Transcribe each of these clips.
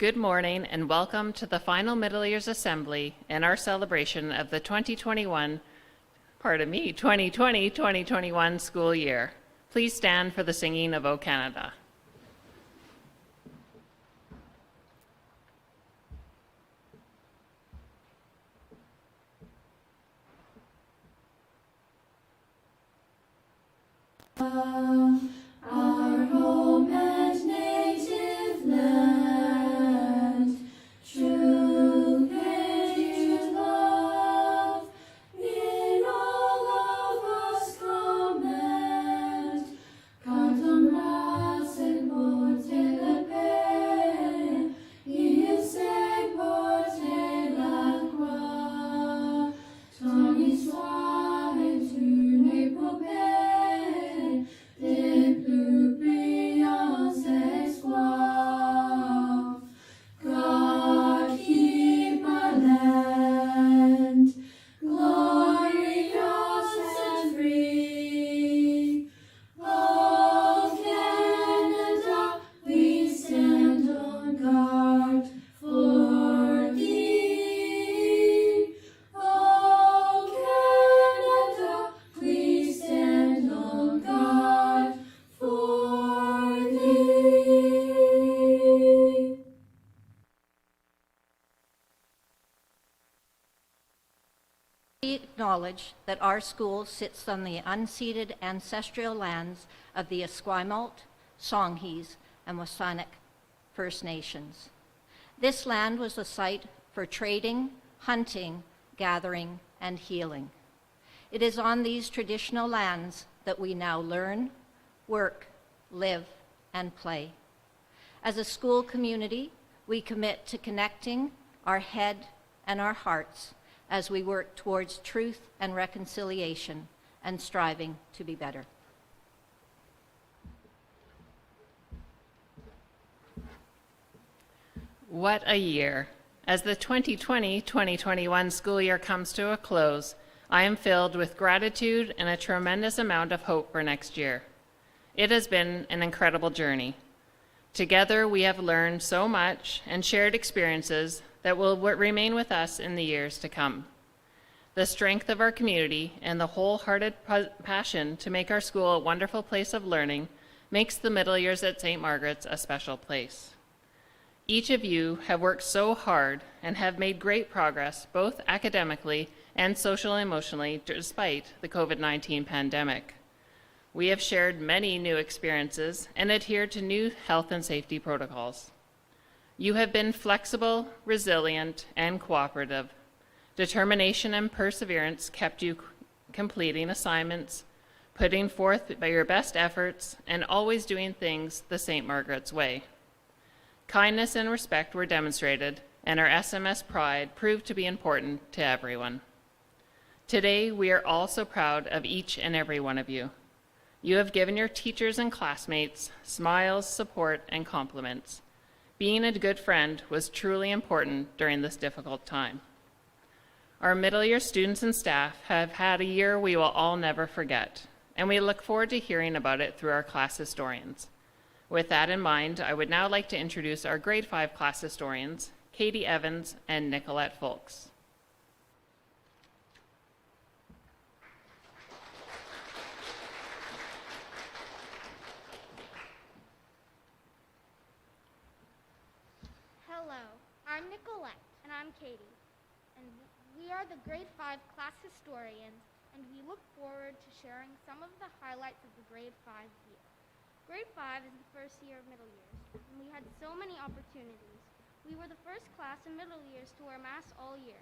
Good morning and welcome to the final Middle Years Assembly and our celebration of the 2020-2021 school year. Please stand for the singing of O Canada. Our home and native land, true patriot love, in all of us command. Cantamras et porte la paix, il se porte la croix. Ton histoire est une épopée des plus brillants espoirs. God keep our land glorious and free. Oh Canada, we stand on guard for thee. Oh Canada, we stand on guard for thee. We acknowledge that our school sits on the unceded ancestral lands of the Esquimalt, Songhees, and Wasanic First Nations. This land was the site for trading, hunting, gathering, and healing. It is on these traditional lands that we now learn, work, live, and play. As a school community, we commit to connecting our head and our hearts as we work towards truth and reconciliation and striving to be better. What a year. As the 2020-2021 school year comes to a close, I am filled with gratitude and a tremendous amount of hope for next year. It has been an incredible journey. Together, we have learned so much and shared experiences that will remain with us in the years to come. The strength of our community and the wholehearted passion to make our school a wonderful place of learning makes the middle years at St. Margaret's a special place. Each of you have worked so hard and have made great progress, both academically and socially and emotionally, despite the COVID-19 pandemic. We have shared many new experiences and adhered to new health and safety protocols. You have been flexible, resilient, and cooperative. Determination and perseverance kept you completing assignments, putting forth your best efforts, and always doing things the St. Margaret's way. Kindness and respect were demonstrated, and our SMS pride proved to be important to everyone. Today, we are all so proud of each and every one of you. You have given your teachers and classmates smiles, support, and compliments. Being a good friend was truly important during this difficult time. Our middle year students and staff have had a year we will all never forget, and we look forward to hearing about it through our class historians. With that in mind, I would now like to introduce our grade 5 class historians, Katie Evans and Nicolette Folks. Hello, I'm Nicolette. And I'm Katie. And we are the grade 5 class historians, and we look forward to sharing some of the highlights of the grade 5 year. Grade 5 is the first year of middle years, and we had so many opportunities. We were the first class in middle years to wear masks all year.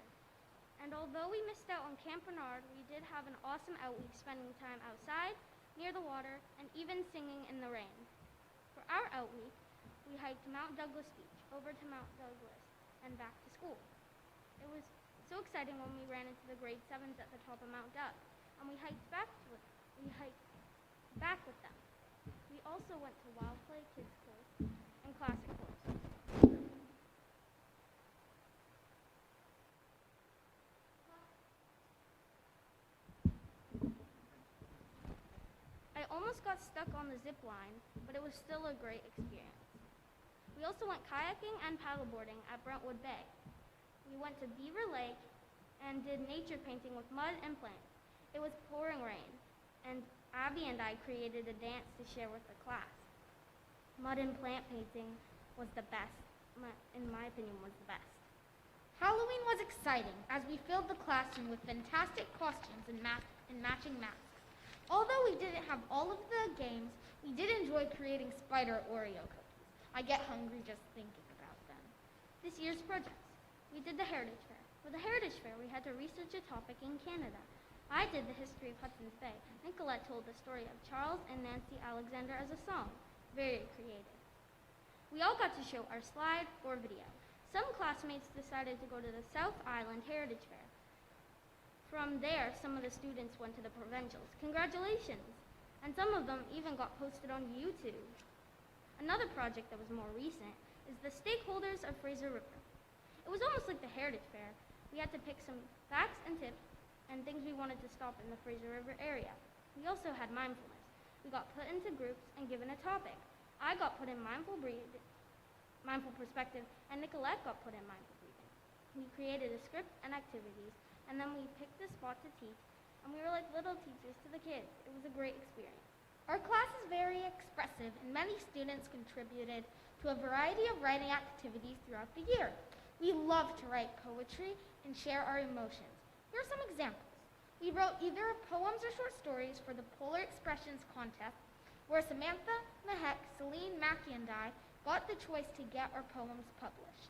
And although we missed out on Camp Bernard, we did have an awesome outweek spending time outside, near the water, and even singing in the rain. For our outweek, we hiked Mount Douglas Beach, over to Mount Douglas, and back to school. It was so exciting when we ran into the grade 7s at the top of Mount Doug, and we hiked back with them. We also went to Wild Play Kids Course and Classic Course. I almost got stuck on the zip line, but it was still a great experience. We also went kayaking and paddleboarding at Brentwood Bay. We went to Beaver Lake and did nature painting with mud and plants. It was pouring rain, and Abby and I created a dance to share with the class. Mud and plant painting was the best, in my opinion, was the best. Halloween was exciting as we filled the classroom with fantastic costumes and matching masks. Although we didn't have all of the games, we did enjoy creating spider Oreo cookies. I get hungry just thinking about them. This year's projects. We did the Heritage Fair. For the Heritage Fair, we had to research a topic in Canada. I did the history of Hudson's Bay. Nicolette told the story of Charles and Nancy Alexander as a song. Very creative. We all got to show our slide or video. Some classmates decided to go to the South Island Heritage Fair. From there, some of the students went to the provincials. Congratulations! And some of them even got posted on YouTube. Another project that was more recent is the stakeholders of Fraser River. It was almost like the Heritage Fair. We had to pick some facts and tips and things we wanted to stop in the Fraser River area. We also had mindfulness. We got put into groups and given a topic. I got put in mindful perspective, and Nicolette got put in mindful breathing. We created a script and activities, and then we picked a spot to teach, and we were like little teachers to the kids. It was a great experience. Our class is very expressive, and many students contributed to a variety of writing activities throughout the year. We love to write poetry and share our emotions. Here are some examples. We wrote either poems or short stories for the Polar Expressions contest, where Samantha, Mahek, Celine, Mackie, and I got the choice to get our poems published.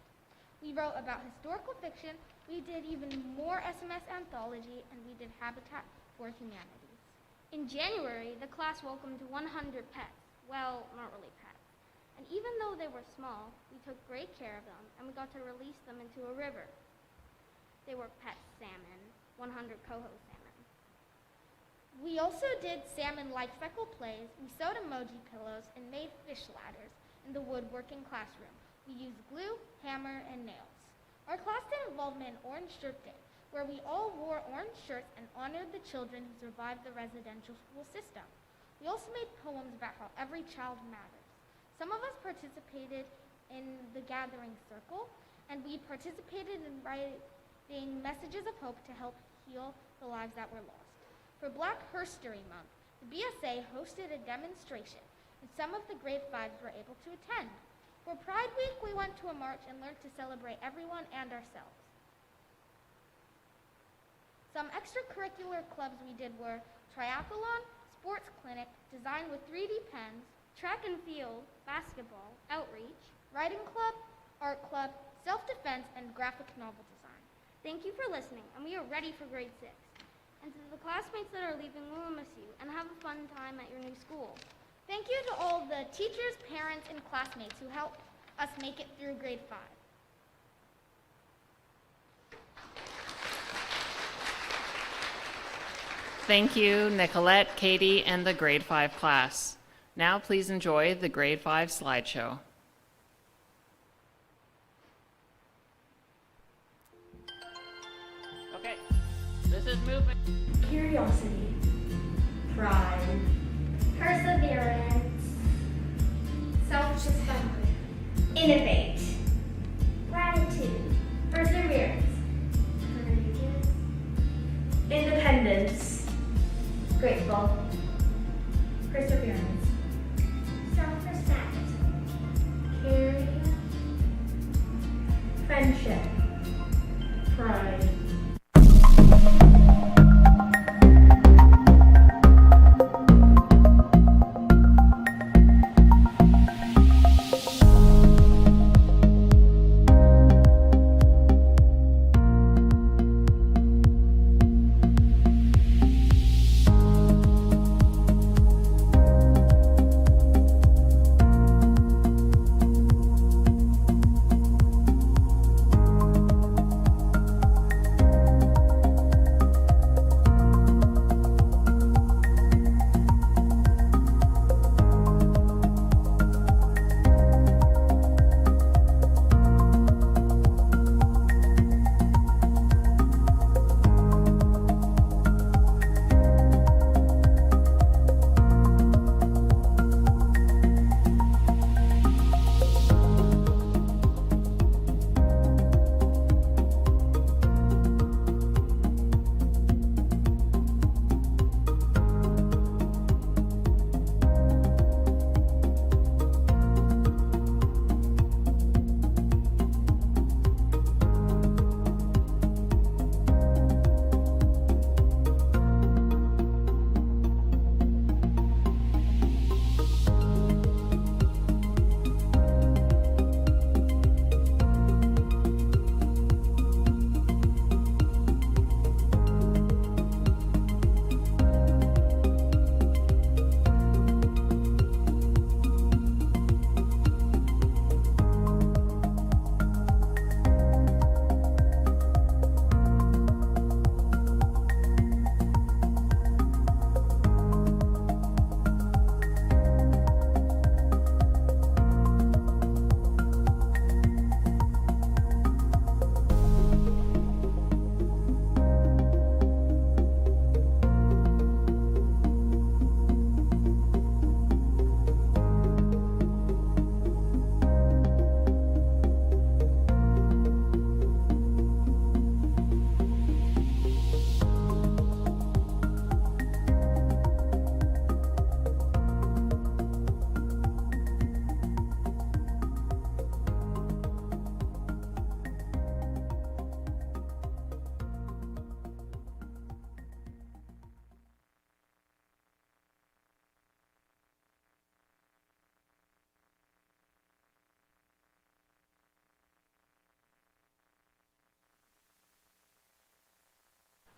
We wrote about historical fiction, we did even more SMS anthology, and we did Habitat for Humanity. In January, the class welcomed 100 pets. Well, not really pets. And even though they were small, we took great care of them, and we got to release them into a river. They were pet salmon, 100 coho salmon. We also did salmon life cycle plays, we sewed emoji pillows, and made fish ladders in the woodworking classroom. We used glue, hammer, and nails. Our class did involvement in Orange Shirt Day, where we all wore orange shirts and honored the children who survived the residential school system. We also made poems about how every child matters. Some of us participated in the gathering circle, and we participated in writing messages of hope to help heal the lives that were lost. For Black History Month, the BSA hosted a demonstration, and some of the grade 5s were able to attend. For Pride Week, we went to a march and learned to celebrate everyone and ourselves. Some extracurricular clubs we did were triathlon, sports clinic, design with 3D pens, track and field, basketball, outreach, writing club, art club, self-defense, and graphic novel design. Thank you for listening, and we are ready for grade 6. And to the classmates that are leaving, we will miss you, and have a fun time at your new school. Thank you to all the teachers, parents, and classmates who helped us make it through grade 5. Thank you, Nicolette, Katie, and the grade 5 class. Now please enjoy the grade 5 slideshow. Okay, this is movement. Curiosity, pride, Perseverance, self-discovery, innovate, gratitude, perseverance, courageous, independence, grateful, perseverance, self-respect, caring, friendship, pride.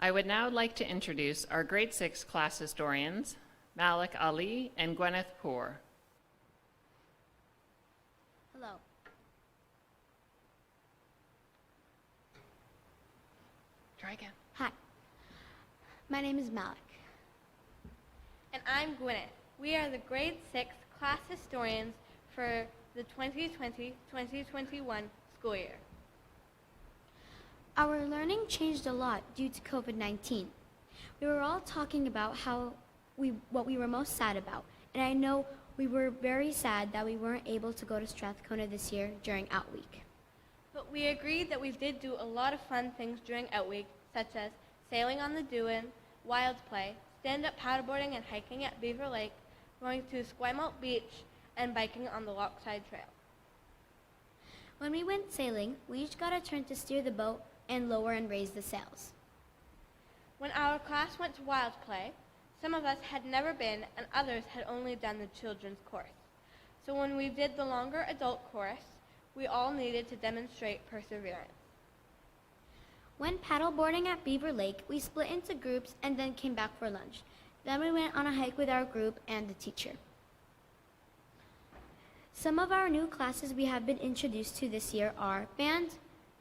I would now like to introduce our grade 6 class historians, Malik Ali and Gwyneth Poor. Hello. Try again. Hi. My name is Malik. And I'm Gwyneth. We are the grade 6 class historians for the 2020-2021 school year. Our learning changed a lot due to COVID-19. We were all talking about what we were most sad about, and I know we were very sad that we weren't able to go to Strathcona this year during Out Week. But we agreed that we did do a lot of fun things during Out Week, such as sailing on the Dooin, Wild Play, stand-up paddleboarding and hiking at Beaver Lake, going to Esquimalt Beach, and biking on the Lochside Trail. When we went sailing, we each got a turn to steer the boat and lower and raise the sails. When our class went to Wild Play, some of us had never been and others had only done the children's course. So when we did the longer adult course, we all needed to demonstrate perseverance. When paddleboarding at Beaver Lake, we split into groups and then came back for lunch. Then we went on a hike with our group and the teacher. Some of our new classes we have been introduced to this year are band,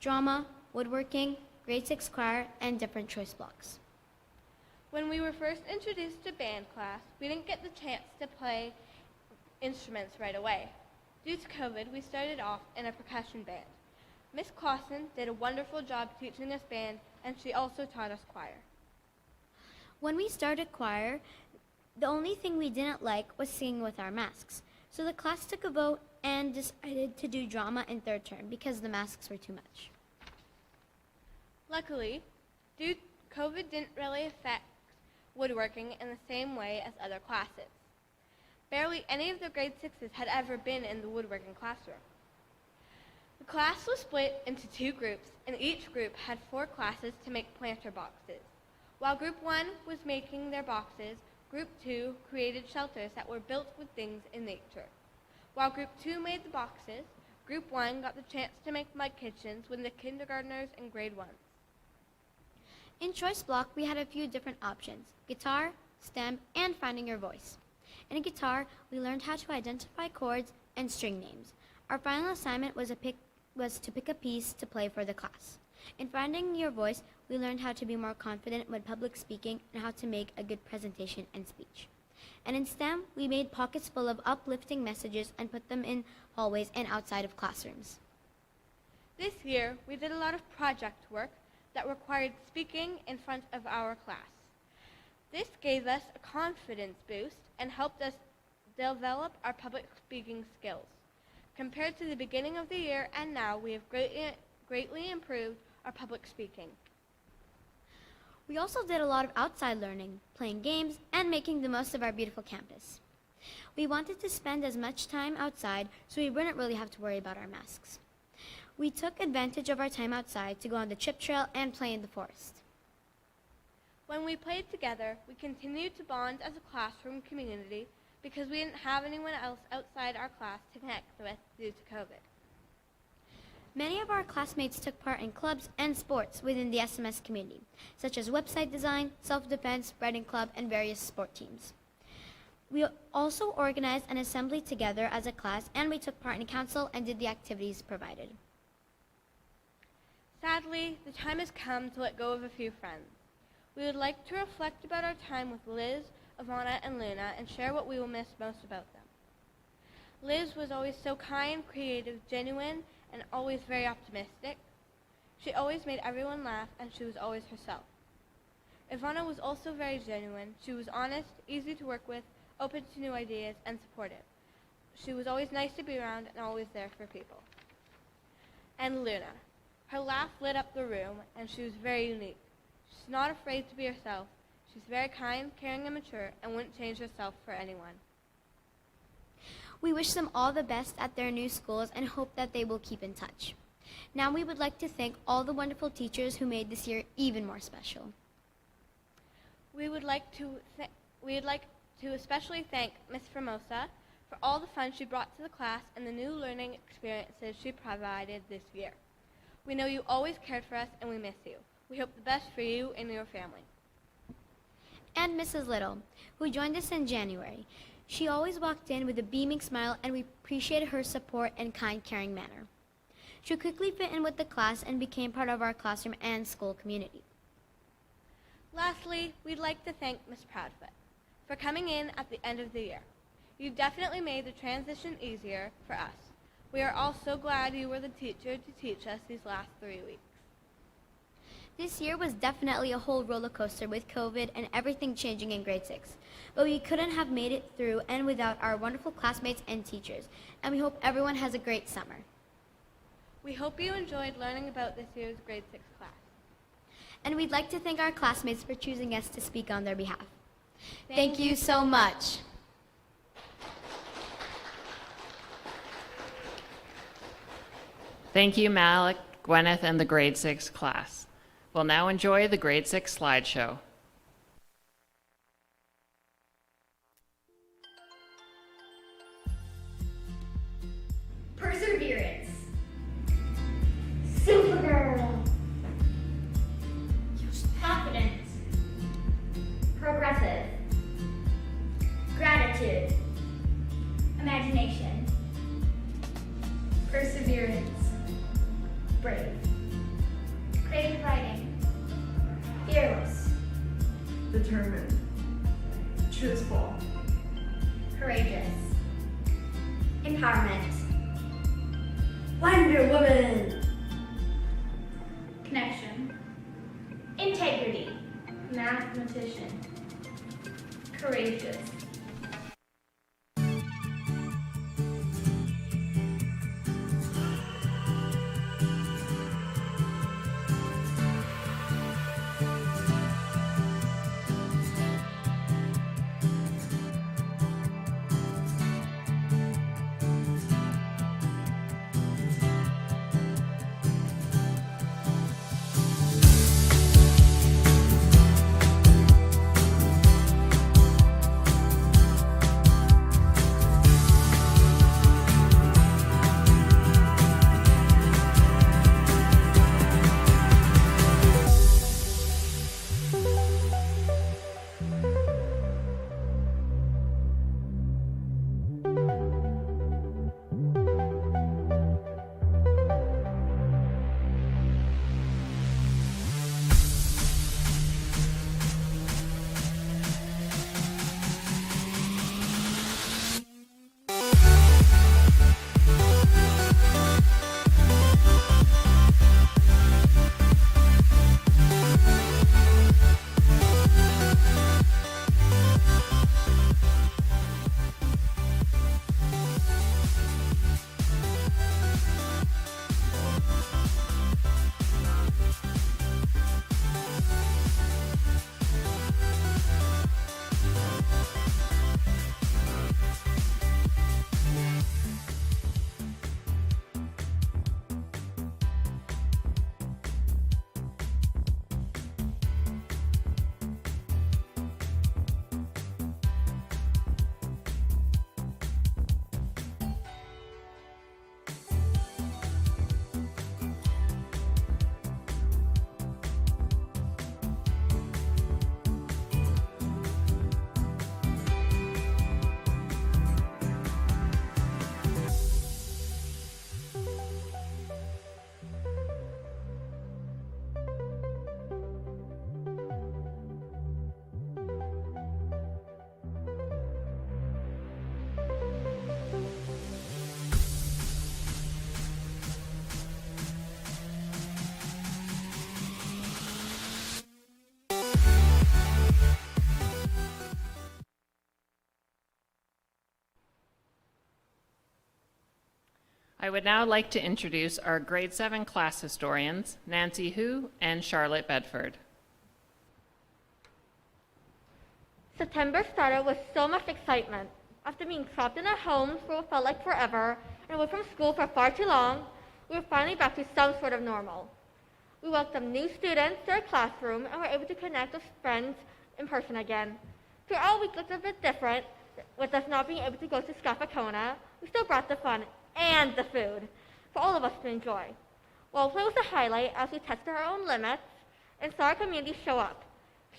drama, woodworking, grade 6 choir, and different choice blocks. When we were first introduced to band class, we didn't get the chance to play instruments right away. Due to COVID, we started off in a percussion band. Miss Clausen did a wonderful job teaching us band, and she also taught us choir. When we started choir, the only thing we didn't like was singing with our masks. So the class took a vote and decided to do drama in third term because the masks were too much. Luckily, COVID didn't really affect woodworking in the same way as other classes. Barely any of the grade 6s had ever been in the woodworking classroom. The class was split into 2 groups, and each group had 4 classes to make planter boxes. While Group 1 was making their boxes, Group 2 created shelters that were built with things in nature. While Group 2 made the boxes, Group 1 got the chance to make mud kitchens with the kindergartners and grade 1s. In choice block, we had a few different options: guitar, stem, and finding your voice. In guitar, we learned how to identify chords and string names. Our final assignment was to pick a piece to play for the class. In finding your voice, we learned how to be more confident when public speaking and how to make a good presentation and speech. And in STEM, we made pockets full of uplifting messages and put them in hallways and outside of classrooms. This year, we did a lot of project work that required speaking in front of our class. This gave us a confidence boost and helped us develop our public speaking skills. Compared to the beginning of the year and now, we have greatly improved our public speaking. We also did a lot of outside learning, playing games, and making the most of our beautiful campus. We wanted to spend as much time outside so we wouldn't really have to worry about our masks. We took advantage of our time outside to go on the chip trail and play in the forest. When we played together, we continued to bond as a classroom community because we didn't have anyone else outside our class to connect with due to COVID. Many of our classmates took part in clubs and sports within the SMS community, such as website design, self-defense, writing club, and various sport teams. We also organized an assembly together as a class, and we took part in council and did the activities provided. Sadly, the time has come to let go of a few friends. We would like to reflect about our time with Liz, Ivana, and Luna and share what we will miss most about them. Liz was always so kind, creative, genuine, and always very optimistic. She always made everyone laugh, and she was always herself. Ivana was also very genuine. She was honest, easy to work with, open to new ideas, and supportive. She was always nice to be around and always there for people. And Luna. Her laugh lit up the room, and she was very unique. She's not afraid to be herself. She's very kind, caring, and mature, and wouldn't change herself for anyone. We wish them all the best at their new schools and hope that they will keep in touch. Now we would like to thank all the wonderful teachers who made this year even more special. We would like to especially thank Miss Formosa for all the fun she brought to the class and the new learning experiences she provided this year. We know you always cared for us, and we miss you. We hope the best for you and your family. And Mrs. Little, who joined us in January. She always walked in with a beaming smile, and we appreciated her support and kind, caring manner. She quickly fit in with the class and became part of our classroom and school community. Lastly, we'd like to thank Ms. Proudfoot for coming in at the end of the year. You definitely made the transition easier for us. We are all so glad you were the teacher to teach us these last 3 weeks. This year was definitely a whole roller coaster with COVID and everything changing in grade 6. But we couldn't have made it through and without our wonderful classmates and teachers. And we hope everyone has a great summer. We hope you enjoyed learning about this year's grade 6 class. And we'd like to thank our classmates for choosing us to speak on their behalf. Thank you so much. Thank you, Malik, Gwyneth, and the grade 6 class. We'll now enjoy the grade 6 slideshow. Perseverance. Supergirl. Confidence. Progressive. Gratitude. Imagination. Perseverance. Brave. Creative writing. Fearless. Determined, truthful, Courageous. Empowerment. Wonder Woman. Connection. Integrity. Mathematician. Courageous. I would now like to introduce our grade 7 class historians, Nancy Hu and Charlotte Bedford. September started with so much excitement. After being trapped in our homes for what felt like forever and away from school for far too long, we were finally back to some sort of normal. We welcomed new students to our classroom and were able to connect with friends in person again. Through our week looked a bit different, with us not being able to go to Scafacona, we still brought the fun and the food for all of us to enjoy. Role play was a highlight as we tested our own limits and saw our community show up,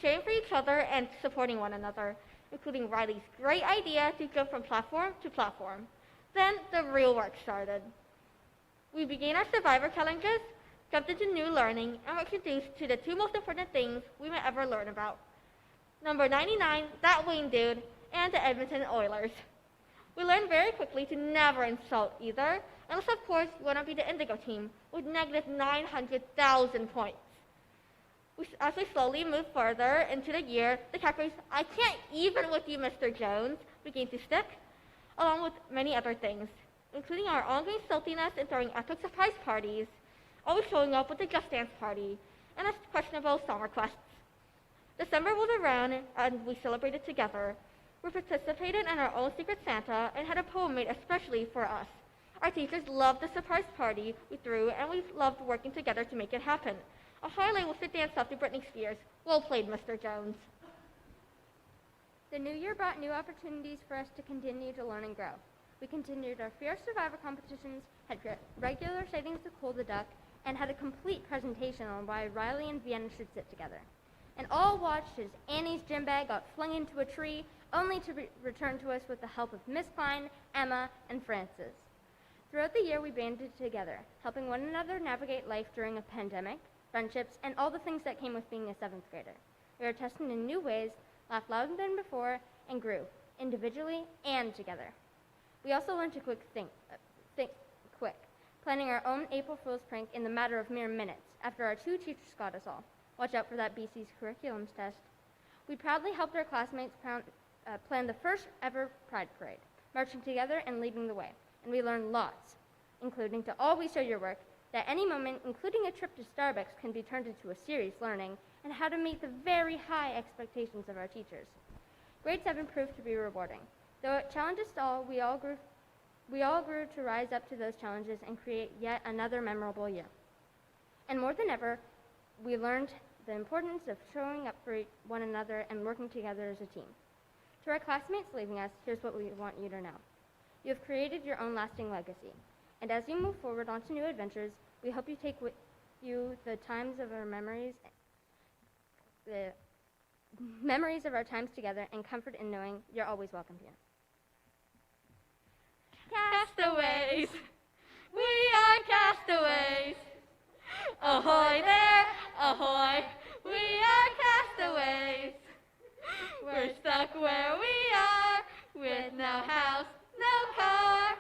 cheering for each other and supporting one another, including Riley's great idea to jump from platform to platform. Then the real work started. We began our survivor challenges, jumped into new learning, and were introduced to the two most important things we might ever learn about. Number 99, that Wayne dude, and the Edmonton Oilers. We learned very quickly to never insult either, unless of course you want to be the Indigo team with negative 900,000 points. As we slowly moved further into the year, the catchphrase, "I can't even with you, Mr. Jones," began to stick, along with many other things, including our ongoing saltiness in throwing epic surprise parties, always showing up with the Just Dance party, and as questionable song requests. December rolled around and we celebrated together. We participated in our own Secret Santa and had a poem made especially for us. Our teachers loved the surprise party we threw, and we loved working together to make it happen. A highlight was to dance up to Britney Spears. Well played, Mr. Jones. The new year brought new opportunities for us to continue to learn and grow. We continued our Fierce Survivor competitions, had regular sightings of Cool the Duck, and had a complete presentation on why Riley and Vienna should sit together. And all watched as Annie's gym bag got flung into a tree, only to return to us with the help of Miss Klein, Emma, and Frances. Throughout the year, we banded together, helping one another navigate life during a pandemic, friendships, and all the things that came with being a 7th grader. We were tested in new ways, laughed louder than before, and grew, individually and together. We also learned to think quick, planning our own April Fool's prank in the matter of mere minutes after our 2 teachers got us all. Watch out for that BC's curriculums test. We proudly helped our classmates plan the first ever Pride Parade, marching together and leading the way. And we learned lots, including to always show your work, that any moment, including a trip to Starbucks, can be turned into a serious learning, and how to meet the very high expectations of our teachers. Grade 7 proved to be rewarding. Though it challenged us all, we all grew to rise up to those challenges and create yet another memorable year. And more than ever, we learned the importance of showing up for one another and working together as a team. To our classmates leaving us, here's what we want you to know. You have created your own lasting legacy. And as you move forward onto new adventures, we hope you take with you the times of our memories of our times together, and comfort in knowing you're always welcome here. Castaways, we are castaways. Ahoy there, ahoy, we are castaways. We're stuck where we are, with no house, no car.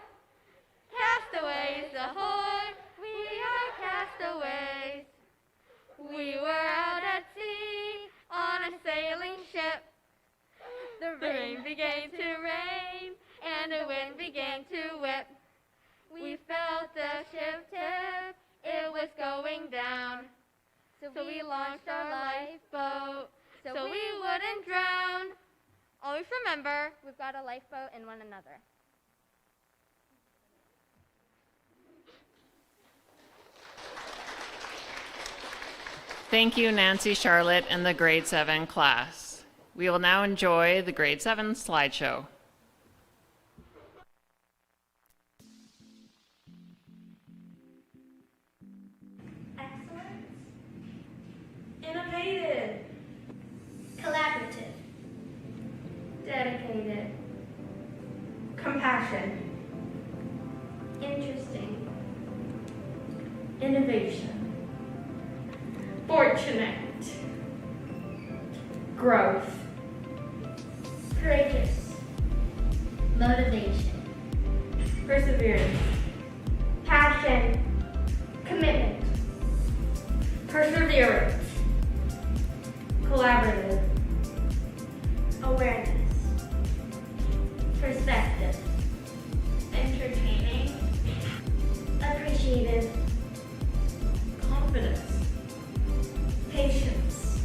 Castaways, ahoy, we are castaways. We were out at sea on a sailing ship. The rain began to rain and the wind began to whip. We felt the ship tip, it was going down. So we launched our lifeboat so we wouldn't drown. Always remember, we've got a lifeboat in one another. Thank you, Nancy, Charlotte, and the grade 7 class. We will now enjoy the grade 7 slideshow. Excellence. Innovative. Collaborative. Dedicated. Compassion. Interesting. Innovation. Fortunate. Growth. Courageous. Motivation. Perseverance. Passion. Commitment. Perseverance. Collaborative. Awareness. Perspective. Entertaining. Appreciative. Confidence. Patience.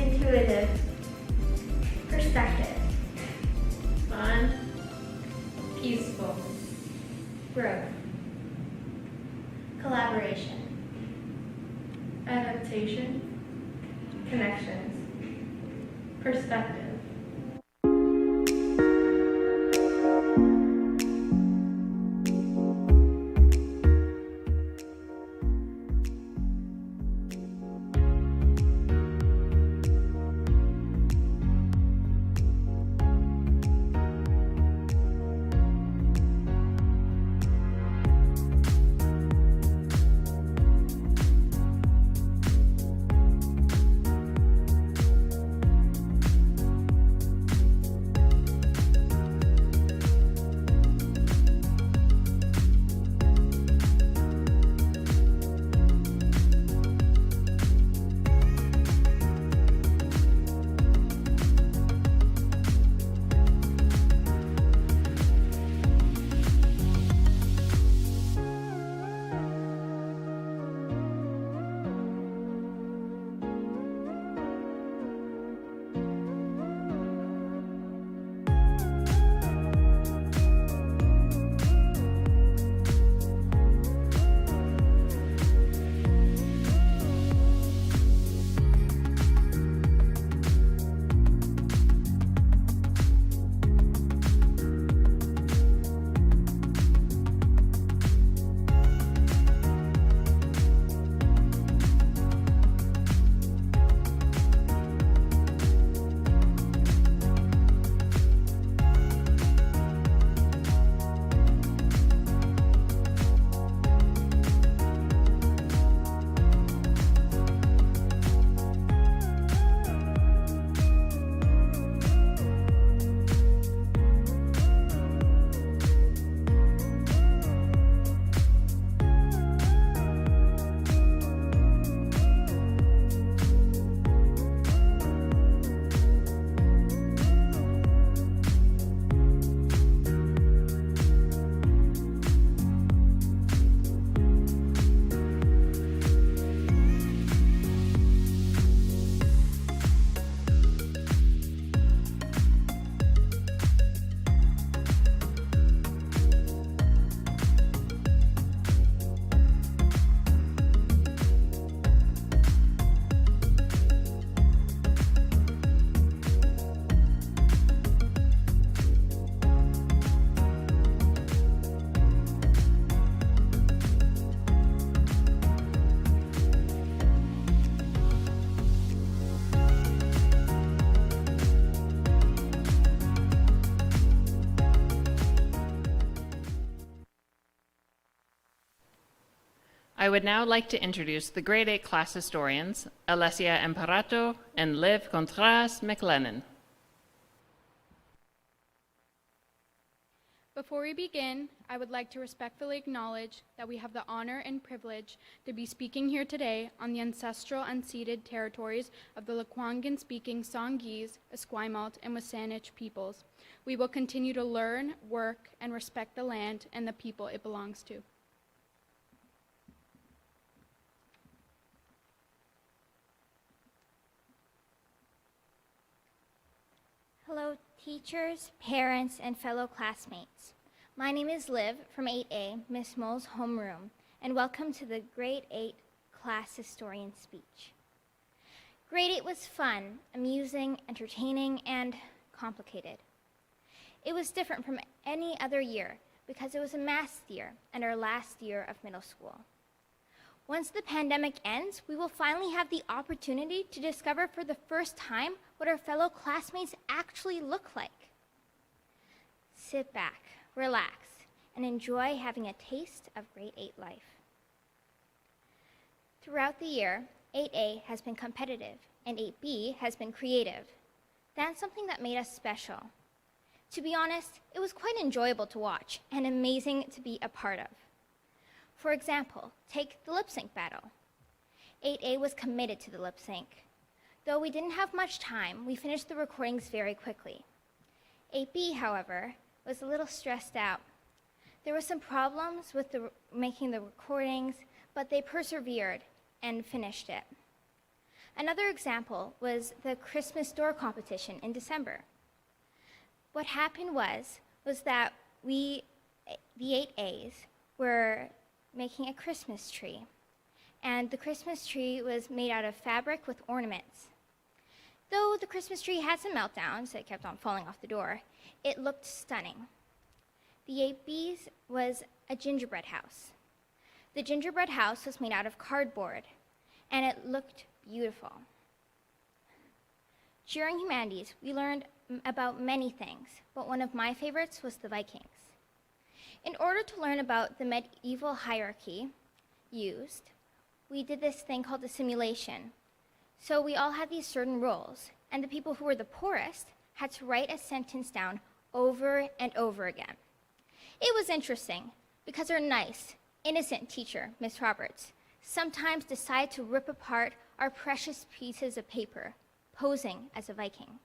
Intuitive. Perspective. Fun. Peaceful. Growth. Collaboration. Adaptation. Connections. Perspective. I would now like to introduce the grade 8 class historians, Alessia Imparato and Liv Contreras McLennan. Before we begin, I would like to respectfully acknowledge that we have the honor and privilege to be speaking here today on the ancestral unceded territories of the Lekwungen-speaking Songhees, Esquimalt, and Wasanich peoples. We will continue to learn, work, and respect the land and the people it belongs to. Hello, teachers, parents, and fellow classmates. My name is Liv from 8A, Miss Moll's homeroom, and welcome to the Grade 8 Class Historian Speech. Grade 8 was fun, amusing, entertaining, and complicated. It was different from any other year because it was a math year and our last year of middle school. Once the pandemic ends, we will finally have the opportunity to discover for the first time what our fellow classmates actually look like. Sit back, relax, and enjoy having a taste of grade 8 life. Throughout the year, 8A has been competitive and 8B has been creative. That's something that made us special. To be honest, it was quite enjoyable to watch and amazing to be a part of. For example, take the lip sync battle. 8A was committed to the lip sync. Though we didn't have much time, we finished the recordings very quickly. 8B, however, was a little stressed out. There were some problems with making the recordings, but they persevered and finished it. Another example was the Christmas door competition in December. What happened was that the 8As, were making a Christmas tree. And the Christmas tree was made out of fabric with ornaments. Though the Christmas tree had some meltdowns, it kept on falling off the door, it looked stunning. The 8B's was a gingerbread house. The gingerbread house was made out of cardboard, and it looked beautiful. During humanities, we learned about many things, but one of my favorites was the Vikings. In order to learn about the medieval hierarchy used, we did this thing called a simulation. So we all had these certain rules, and the people who were the poorest had to write a sentence down over and over again. It was interesting because our nice, innocent teacher, Miss Roberts, sometimes decided to rip apart our precious pieces of paper, posing as a Viking.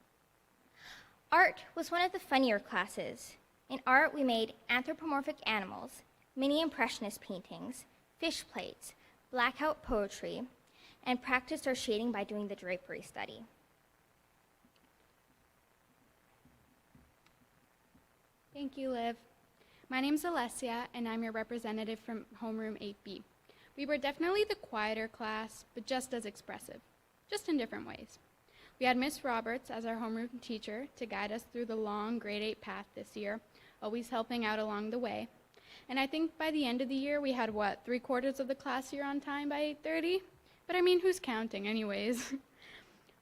Art was one of the funnier classes. In art, we made anthropomorphic animals, mini impressionist paintings, fish plates, blackout poetry, and practiced our shading by doing the drapery study. Thank you, Liv. My name's Alessia, and I'm your representative from homeroom 8B. We were definitely the quieter class, but just as expressive, just in different ways. We had Miss Roberts as our homeroom teacher to guide us through the long grade 8 path this year, always helping out along the way. And I think by the end of the year, we had, 3/4 of the class here on time by 8:30? But I mean, who's counting anyways?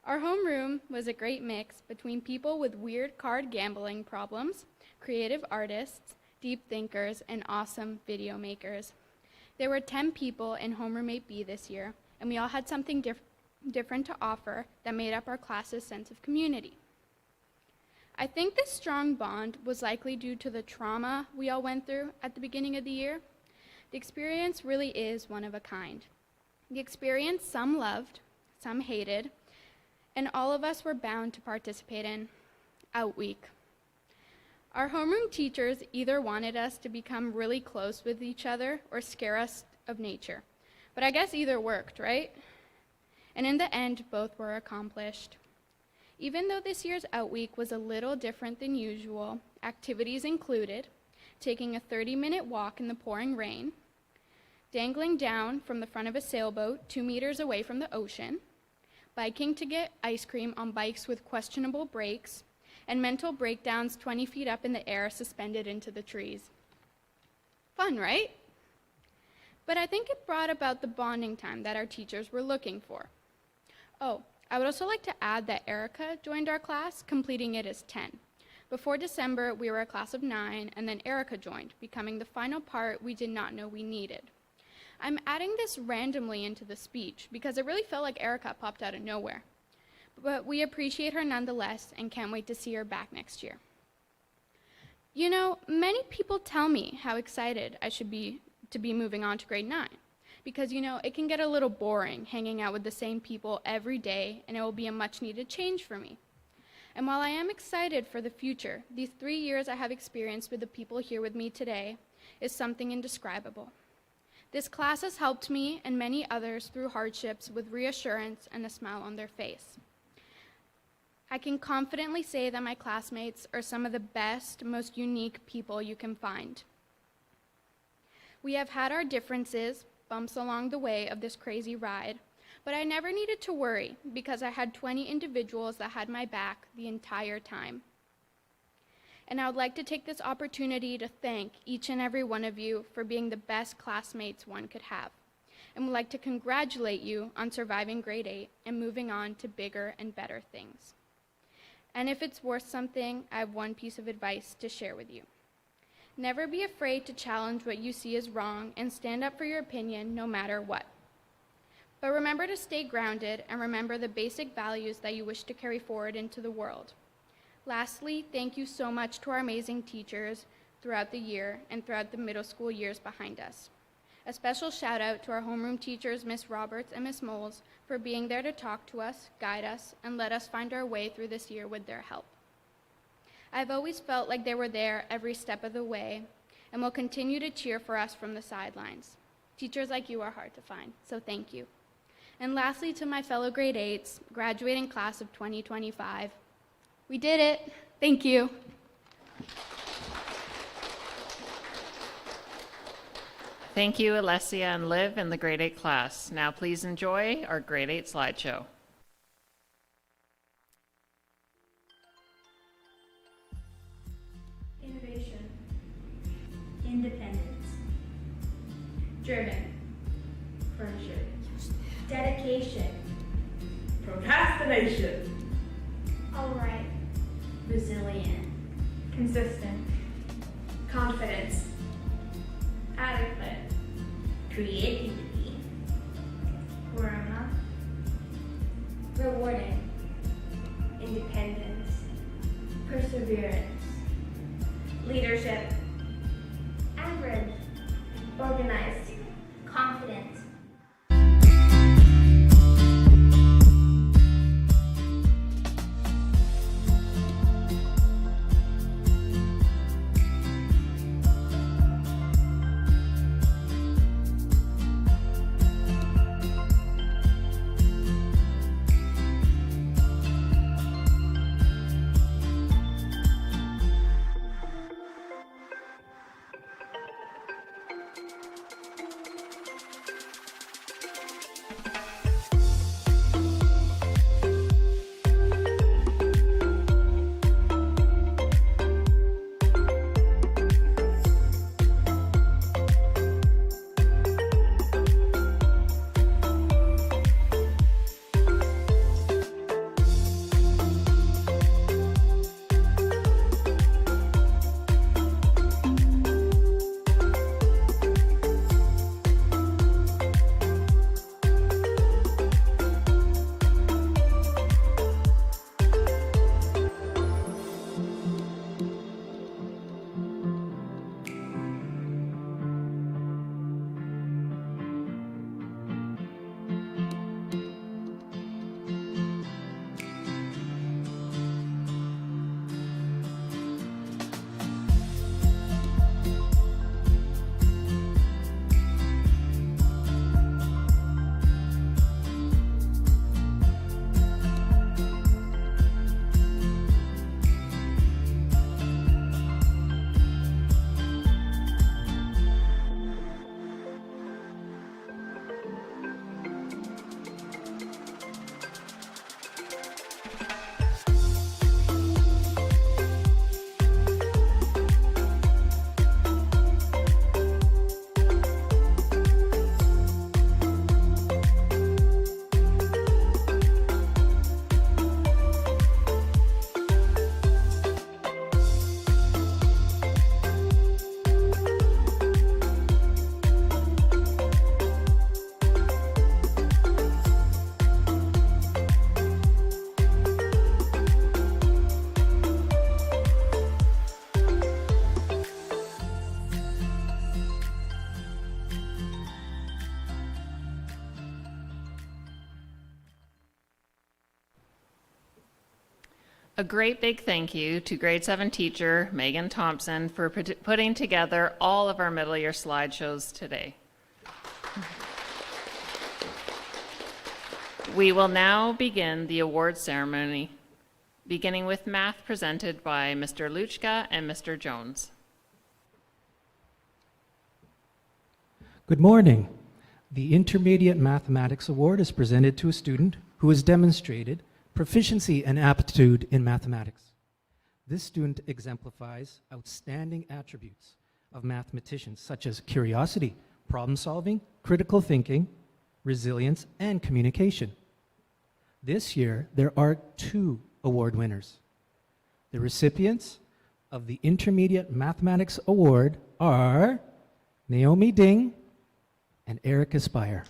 Our homeroom was a great mix between people with weird card gambling problems, creative artists, deep thinkers, and awesome video makers. There were 10 people in homeroom 8B this year, and we all had something different to offer that made up our class's sense of community. I think this strong bond was likely due to the trauma we all went through at the beginning of the year. The experience really is one of a kind. The experience some loved, some hated, and all of us were bound to participate in. Out week. Our homeroom teachers either wanted us to become really close with each other or scare us of nature. But I guess either worked, right? And in the end, both were accomplished. Even though this year's Out Week was a little different than usual, activities included taking a 30-minute walk in the pouring rain, dangling down from the front of a sailboat 2 meters away from the ocean, biking to get ice cream on bikes with questionable brakes, and mental breakdowns 20 feet up in the air suspended into the trees. Fun, right? But I think it brought about the bonding time that our teachers were looking for. Oh, I would also like to add that Erica joined our class, completing it as 10. Before December, we were a class of 9, and then Erica joined, becoming the final part we did not know we needed. I'm adding this randomly into the speech because it really felt like Erica popped out of nowhere. But we appreciate her nonetheless and can't wait to see her back next year. You know, many people tell me how excited I should be to be moving on to grade 9 because, you know, it can get a little boring hanging out with the same people every day, and it will be a much needed change for me. And while I am excited for the future, these 3 years I have experienced with the people here with me today is something indescribable. This class has helped me and many others through hardships with reassurance and a smile on their face. I can confidently say that my classmates are some of the best, most unique people you can find. We have had our differences, bumps along the way of this crazy ride, but I never needed to worry because I had 20 individuals that had my back the entire time. And I would like to take this opportunity to thank each and every one of you for being the best classmates one could have, and would like to congratulate you on surviving grade 8 and moving on to bigger and better things. And if it's worth something, I have one piece of advice to share with you. Never be afraid to challenge what you see as wrong and stand up for your opinion no matter what. But remember to stay grounded and remember the basic values that you wish to carry forward into the world. Lastly, thank you so much to our amazing teachers throughout the year and throughout the middle school years behind us. A special shout out to our homeroom teachers, Miss Roberts and Miss Moles, for being there to talk to us, guide us, and let us find our way through this year with their help. I've always felt like they were there every step of the way and will continue to cheer for us from the sidelines. Teachers like you are hard to find, so thank you. And lastly, to my fellow grade 8s, graduating class of 2025, we did it. Thank you. Thank you, Alessia and Liv in the grade 8 class. Now please enjoy our grade 8 slideshow. Innovation. Independence. Driven. Friendship. Dedication. Procrastination. Alright. Resilient. Consistent. Confidence. Adequate. Creativity. Grammar. Rewarding. Independence. Perseverance. Leadership. Average. Organized. Confident. A great big thank you to grade 7 teacher Megan Thompson for putting together all of our middle year slideshows today. We will now begin the award ceremony, beginning with math presented by Mr. Luchka and Mr. Jones. Good morning. The Intermediate Mathematics Award is presented to a student who has demonstrated proficiency and aptitude in mathematics. This student exemplifies outstanding attributes of mathematicians such as curiosity, problem solving, critical thinking, resilience, and communication. This year, there are 2 award winners. The recipients of the Intermediate Mathematics Award are Naomi Ding and Eric Aspire.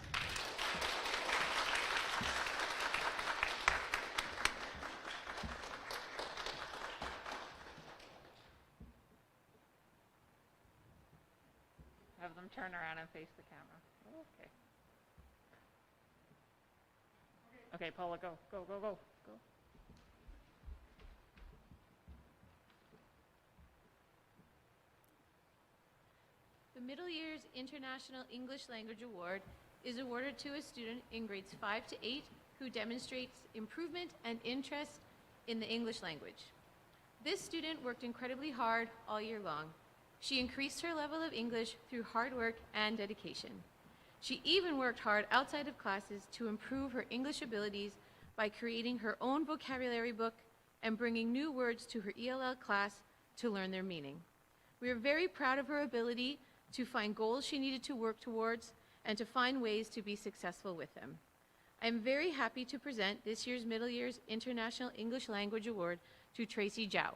Have them turn around and face the camera. Okay. Okay, Paula, go. The Middle Years International English Language Award is awarded to a student in grades 5 to 8 who demonstrates improvement and interest in the English language. This student worked incredibly hard all year long. She increased her level of English through hard work and dedication. She even worked hard outside of classes to improve her English abilities by creating her own vocabulary book and bringing new words to her ELL class to learn their meaning. We are very proud of her ability to find goals she needed to work towards and to find ways to be successful with them. I am very happy to present this year's Middle Years International English Language Award to Tracy Zhao.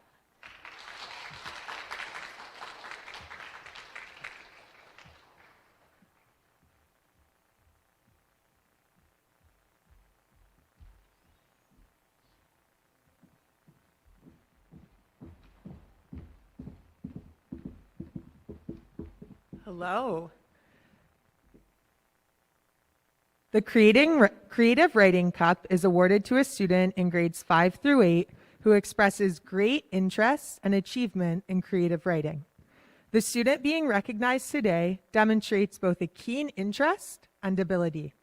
Hello. The Creative Writing Cup is awarded to a student in grades 5 through 8 who expresses great interest and achievement in creative writing. The student being recognized today demonstrates both a keen interest and ability.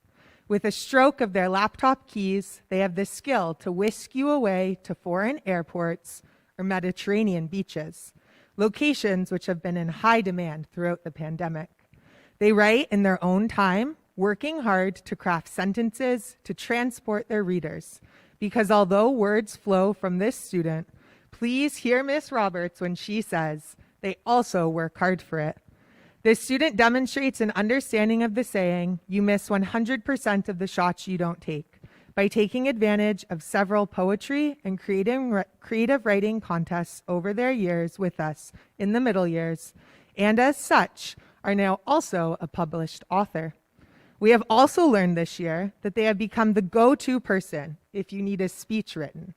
With a stroke of their laptop keys, they have the skill to whisk you away to foreign airports or Mediterranean beaches, locations which have been in high demand throughout the pandemic. They write in their own time, working hard to craft sentences to transport their readers. Because although words flow from this student, please hear Miss Roberts when she says they also work hard for it. This student demonstrates an understanding of the saying, you miss 100% of the shots you don't take, by taking advantage of several poetry and creative writing contests over their years with us in the middle years, and as such, are now also a published author. We have also learned this year that they have become the go-to person if you need a speech written.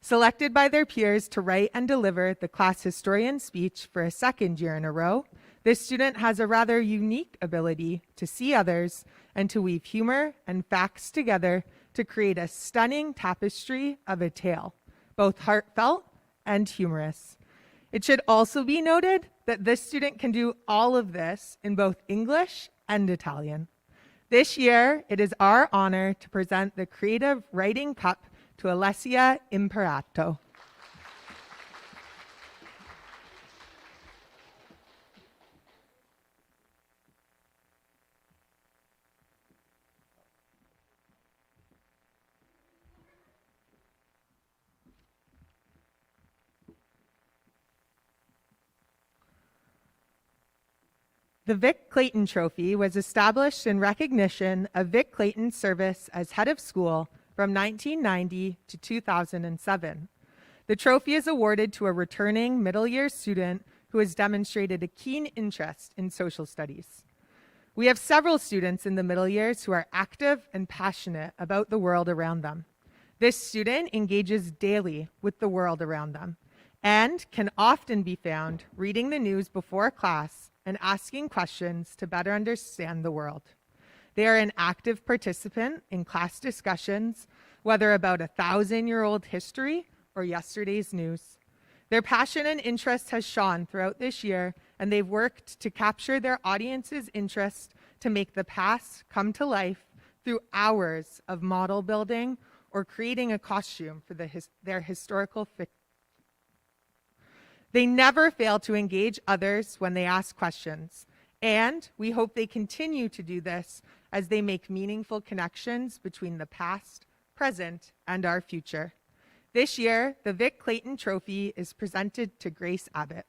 Selected by their peers to write and deliver the class historian speech for a 2nd year in a row, this student has a rather unique ability to see others and to weave humor and facts together to create a stunning tapestry of a tale, both heartfelt and humorous. It should also be noted that this student can do all of this in both English and Italian. This year, it is our honor to present the Creative Writing Cup to Alessia Imperato. The Vic Clayton Trophy was established in recognition of Vic Clayton's service as head of school from 1990 to 2007. The trophy is awarded to a returning middle year student who has demonstrated a keen interest in social studies. We have several students in the middle years who are active and passionate about the world around them. This student engages daily with the world around them and can often be found reading the news before class and asking questions to better understand the world. They are an active participant in class discussions, whether about 1,000-year-old history or yesterday's news. Their passion and interest has shone throughout this year, and they've worked to capture their audience's interest to make the past come to life through hours of model building or creating a costume for their historical fiction. They never fail to engage others when they ask questions, and we hope they continue to do this as they make meaningful connections between the past, present, and our future. This year, the Vic Clayton Trophy is presented to Grace Abbott.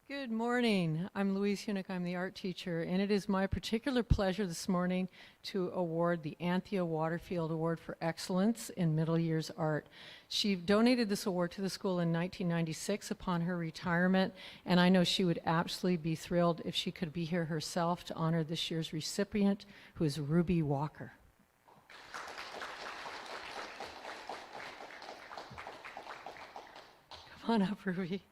Good morning. I'm Louise Hunick. I'm the art teacher, and it is my particular pleasure this morning to award the Anthea Waterfield Award for Excellence in Middle Years Art. She donated this award to the school in 1996 upon her retirement, and I know she would absolutely be thrilled if she could be here herself to honor this year's recipient, who is Ruby Walker. Come on up, Ruby.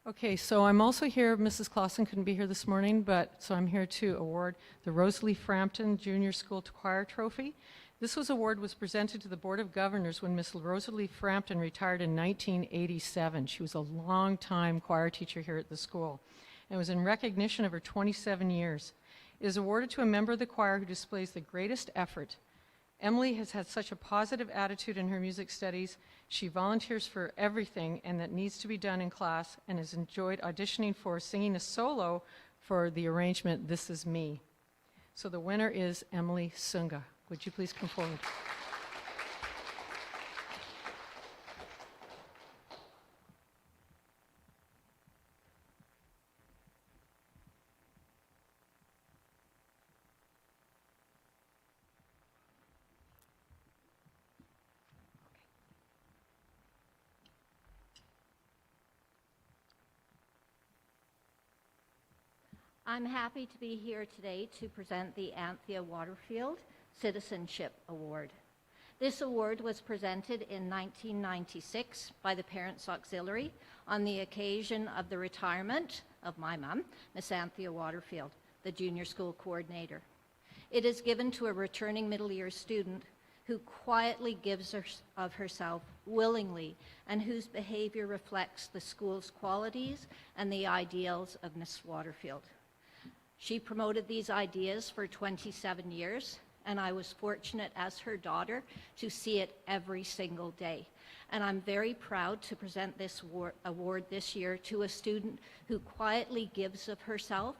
Okay, so I'm also here, Mrs. Clausen couldn't be here this morning, so I'm here to award the Rosalie Frampton Junior School Choir Trophy. This award was presented to the Board of Governors when Miss Rosalie Frampton retired in 1987. She was a long-time choir teacher here at the school, and it was in recognition of her 27 years. It is awarded to a member of the choir who displays the greatest effort. Emily has had such a positive attitude in her music studies. She volunteers for everything and that needs to be done in class, and has enjoyed auditioning for singing a solo for the arrangement This Is Me. So the winner is Emily Sunga. Would you please come forward? I'm happy to be here today to present the Anthea Waterfield Citizenship Award. This award was presented in 1996 by the Parents Auxiliary on the occasion of the retirement of my mom, Miss Anthea Waterfield, the junior school coordinator. It is given to a returning middle year student who quietly gives of herself willingly and whose behavior reflects the school's qualities and the ideals of Miss Waterfield. She promoted these ideas for 27 years, and I was fortunate as her daughter to see it every single day. And I'm very proud to present this award this year to a student who quietly gives of herself,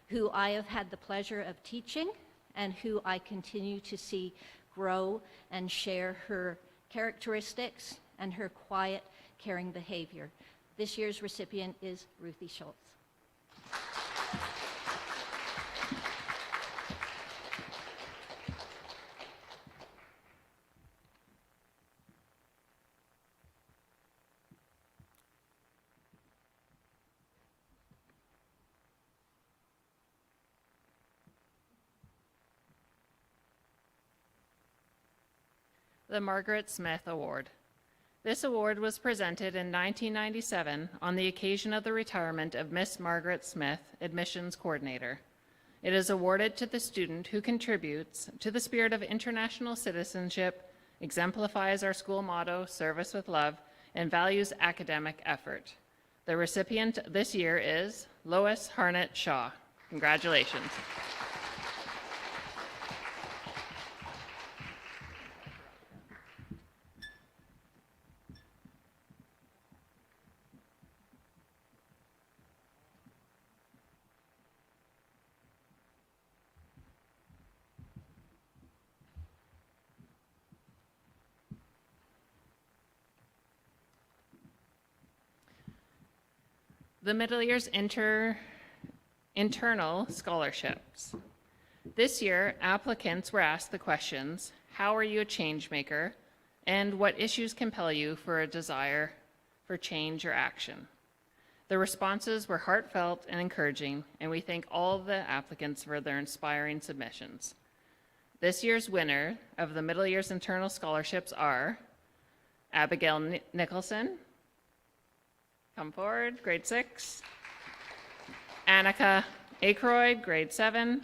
who I have had the pleasure of teaching, and who I continue to see grow and share her characteristics and her quiet, caring behavior. This year's recipient is Ruthie Schultz. The Margaret Smith Award. This award was presented in 1997 on the occasion of the retirement of Miss Margaret Smith, admissions coordinator. It is awarded to the student who contributes to the spirit of international citizenship, exemplifies our school motto, service with love, and values academic effort. The recipient this year is Lois Harnett Shaw. Congratulations. The middle year's internal scholarships. This year, applicants were asked the questions, how are you a change maker? And what issues compel you for a desire for change or action? The responses were heartfelt and encouraging, and we thank all the applicants for their inspiring submissions. This year's winner of the middle year's internal scholarships are Abigail Nicholson, come forward, grade 6, Annika Aykroyd, grade 7,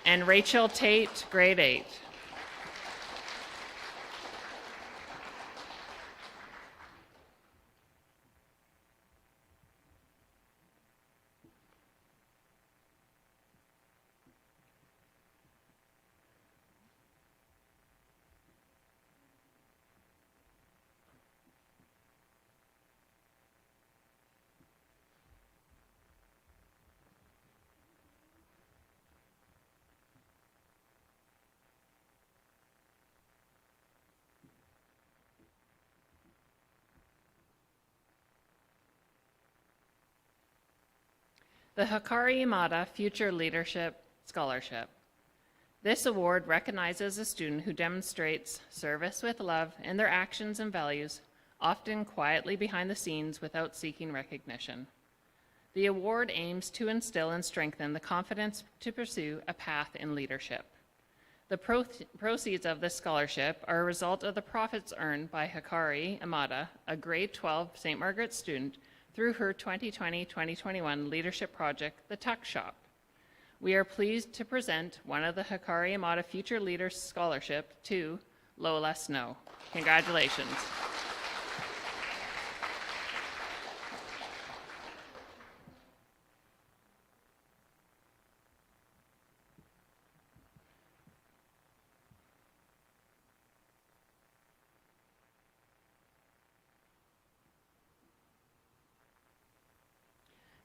and Rachel Tate, grade 8. The Hikari Imada Future Leadership Scholarship. This award recognizes a student who demonstrates service with love in their actions and values, often quietly behind the scenes without seeking recognition. The award aims to instill and strengthen the confidence to pursue a path in leadership. The proceeds of this scholarship are a result of the profits earned by Hikari Imada, a grade 12 St. Margaret's student, through her 2020-2021 leadership project, The Tuck Shop. We are pleased to present one of the Hikari Imada Future Leaders Scholarship to Lola Snow. Congratulations.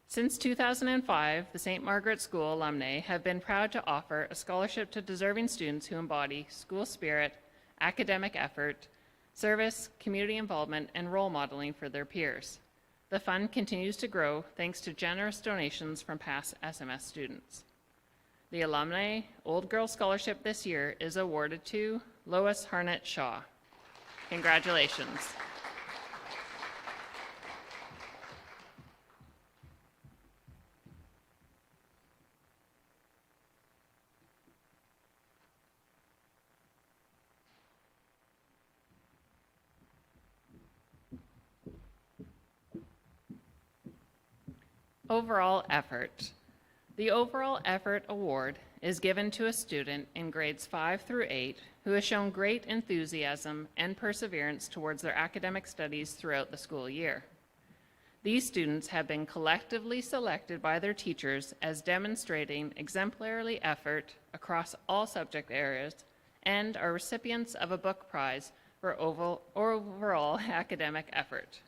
Since 2005, the St. Margaret School alumni have been proud to offer a scholarship to deserving students who embody school spirit, academic effort, service, community involvement, and role modeling for their peers. The fund continues to grow thanks to generous donations from past SMS students. The Alumni Old Girl Scholarship this year is awarded to Lois Harnett Shaw. Congratulations. Overall effort. The Overall Effort Award is given to a student in grades 5 through 8 who has shown great enthusiasm and perseverance towards their academic studies throughout the school year. These students have been collectively selected by their teachers as demonstrating exemplary effort across all subject areas and are recipients of a book prize for overall academic effort.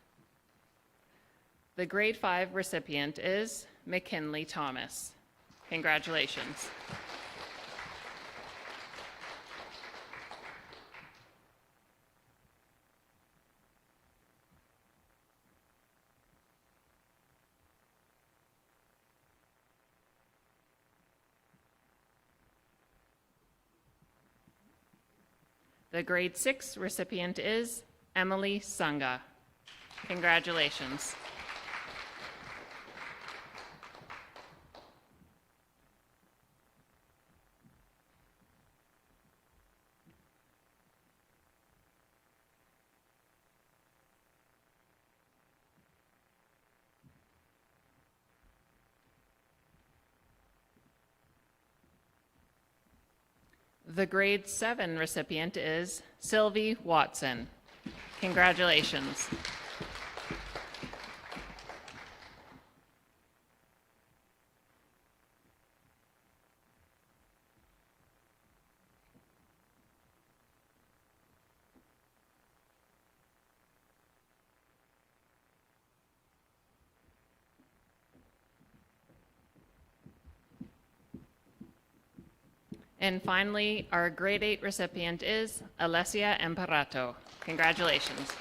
The grade 5 recipient is McKinley Thomas. Congratulations. The grade 6 recipient is Emily Sunga. Congratulations. The grade 7 recipient is Sylvie Watson. Congratulations. And finally, our grade 8 recipient is Alessia Imparato. Congratulations.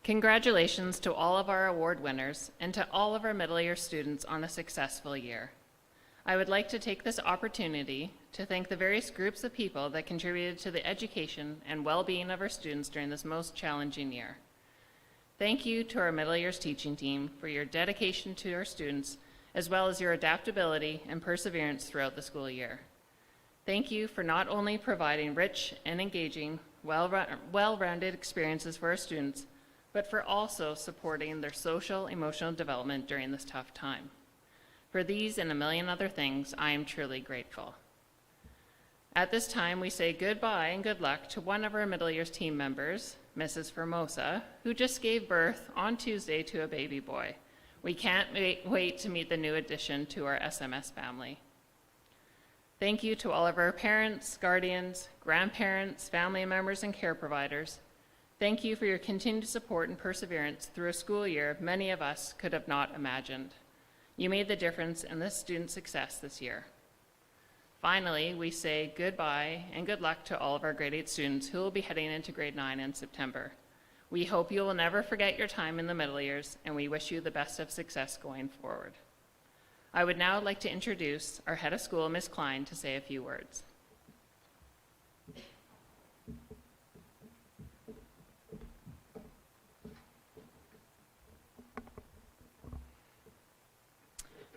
Congratulations to all of our award winners and to all of our middle year students on a successful year. I would like to take this opportunity to thank the various groups of people that contributed to the education and well-being of our students during this most challenging year. Thank you to our middle years teaching team for your dedication to our students, as well as your adaptability and perseverance throughout the school year. Thank you for not only providing rich and engaging, well-rounded experiences for our students, but for also supporting their social, emotional development during this tough time. For these and a million other things, I am truly grateful. At this time, we say goodbye and good luck to one of our middle years team members, Mrs. Formosa, who just gave birth on Tuesday to a baby boy. We can't wait to meet the new addition to our SMS family. Thank you to all of our parents, guardians, grandparents, family members, and care providers. Thank you for your continued support and perseverance through a school year many of us could have not imagined. You made the difference in this student's success this year. Finally, we say goodbye and good luck to all of our grade 8 students who will be heading into grade 9 in September. We hope you will never forget your time in the middle years, and we wish you the best of success going forward. I would now like to introduce our head of school, Ms. Klein, to say a few words.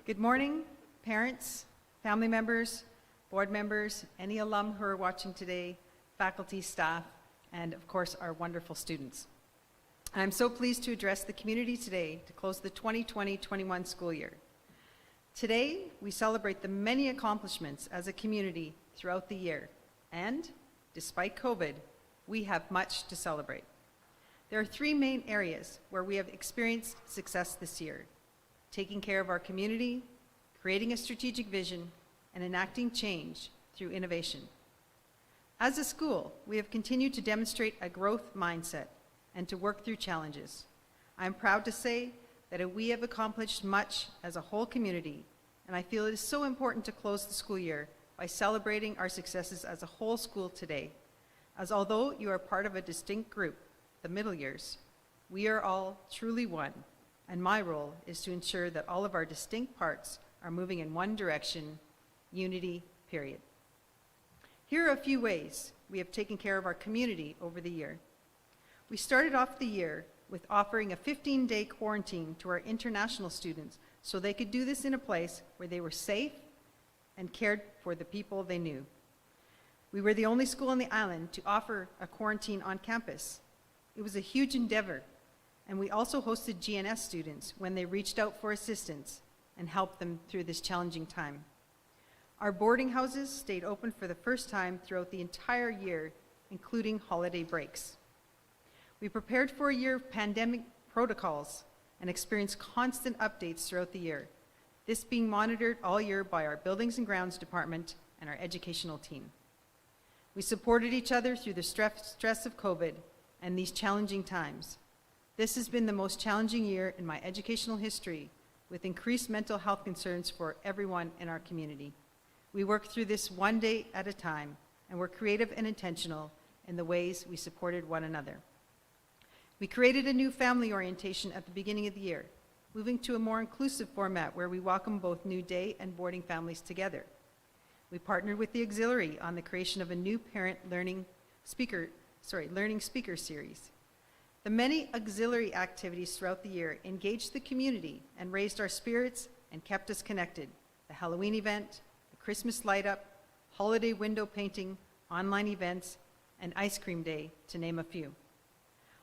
Good morning, parents, family members, board members, any alum who are watching today, faculty, staff, and of course our wonderful students. I'm so pleased to address the community today to close the 2020-21 school year. Today, we celebrate the many accomplishments as a community throughout the year, and despite COVID, we have much to celebrate. There are three main areas where we have experienced success this year: taking care of our community, creating a strategic vision, and enacting change through innovation. As a school, we have continued to demonstrate a growth mindset and to work through challenges. I am proud to say that we have accomplished much as a whole community, and I feel it is so important to close the school year by celebrating our successes as a whole school today, as although you are part of a distinct group, the middle years, we are all truly one, and my role is to ensure that all of our distinct parts are moving in one direction, unity, period. Here are a few ways we have taken care of our community over the year. We started off the year with offering a 15-day quarantine to our international students so they could do this in a place where they were safe and cared for the people they knew. We were the only school on the island to offer a quarantine on campus. It was a huge endeavor, and we also hosted GNS students when they reached out for assistance and helped them through this challenging time. Our boarding houses stayed open for the first time throughout the entire year, including holiday breaks. We prepared for a year of pandemic protocols and experienced constant updates throughout the year, this being monitored all year by our Buildings and Grounds Department and our educational team. We supported each other through the stress of COVID and these challenging times. This has been the most challenging year in my educational history, with increased mental health concerns for everyone in our community. We worked through this one day at a time and were creative and intentional in the ways we supported one another. We created a new family orientation at the beginning of the year, moving to a more inclusive format where we welcome both new day and boarding families together. We partnered with the auxiliary on the creation of a new parent learning speaker series. The many auxiliary activities throughout the year engaged the community and raised our spirits and kept us connected. The Halloween event, the Christmas light up, holiday window painting, online events, and ice cream day, to name a few.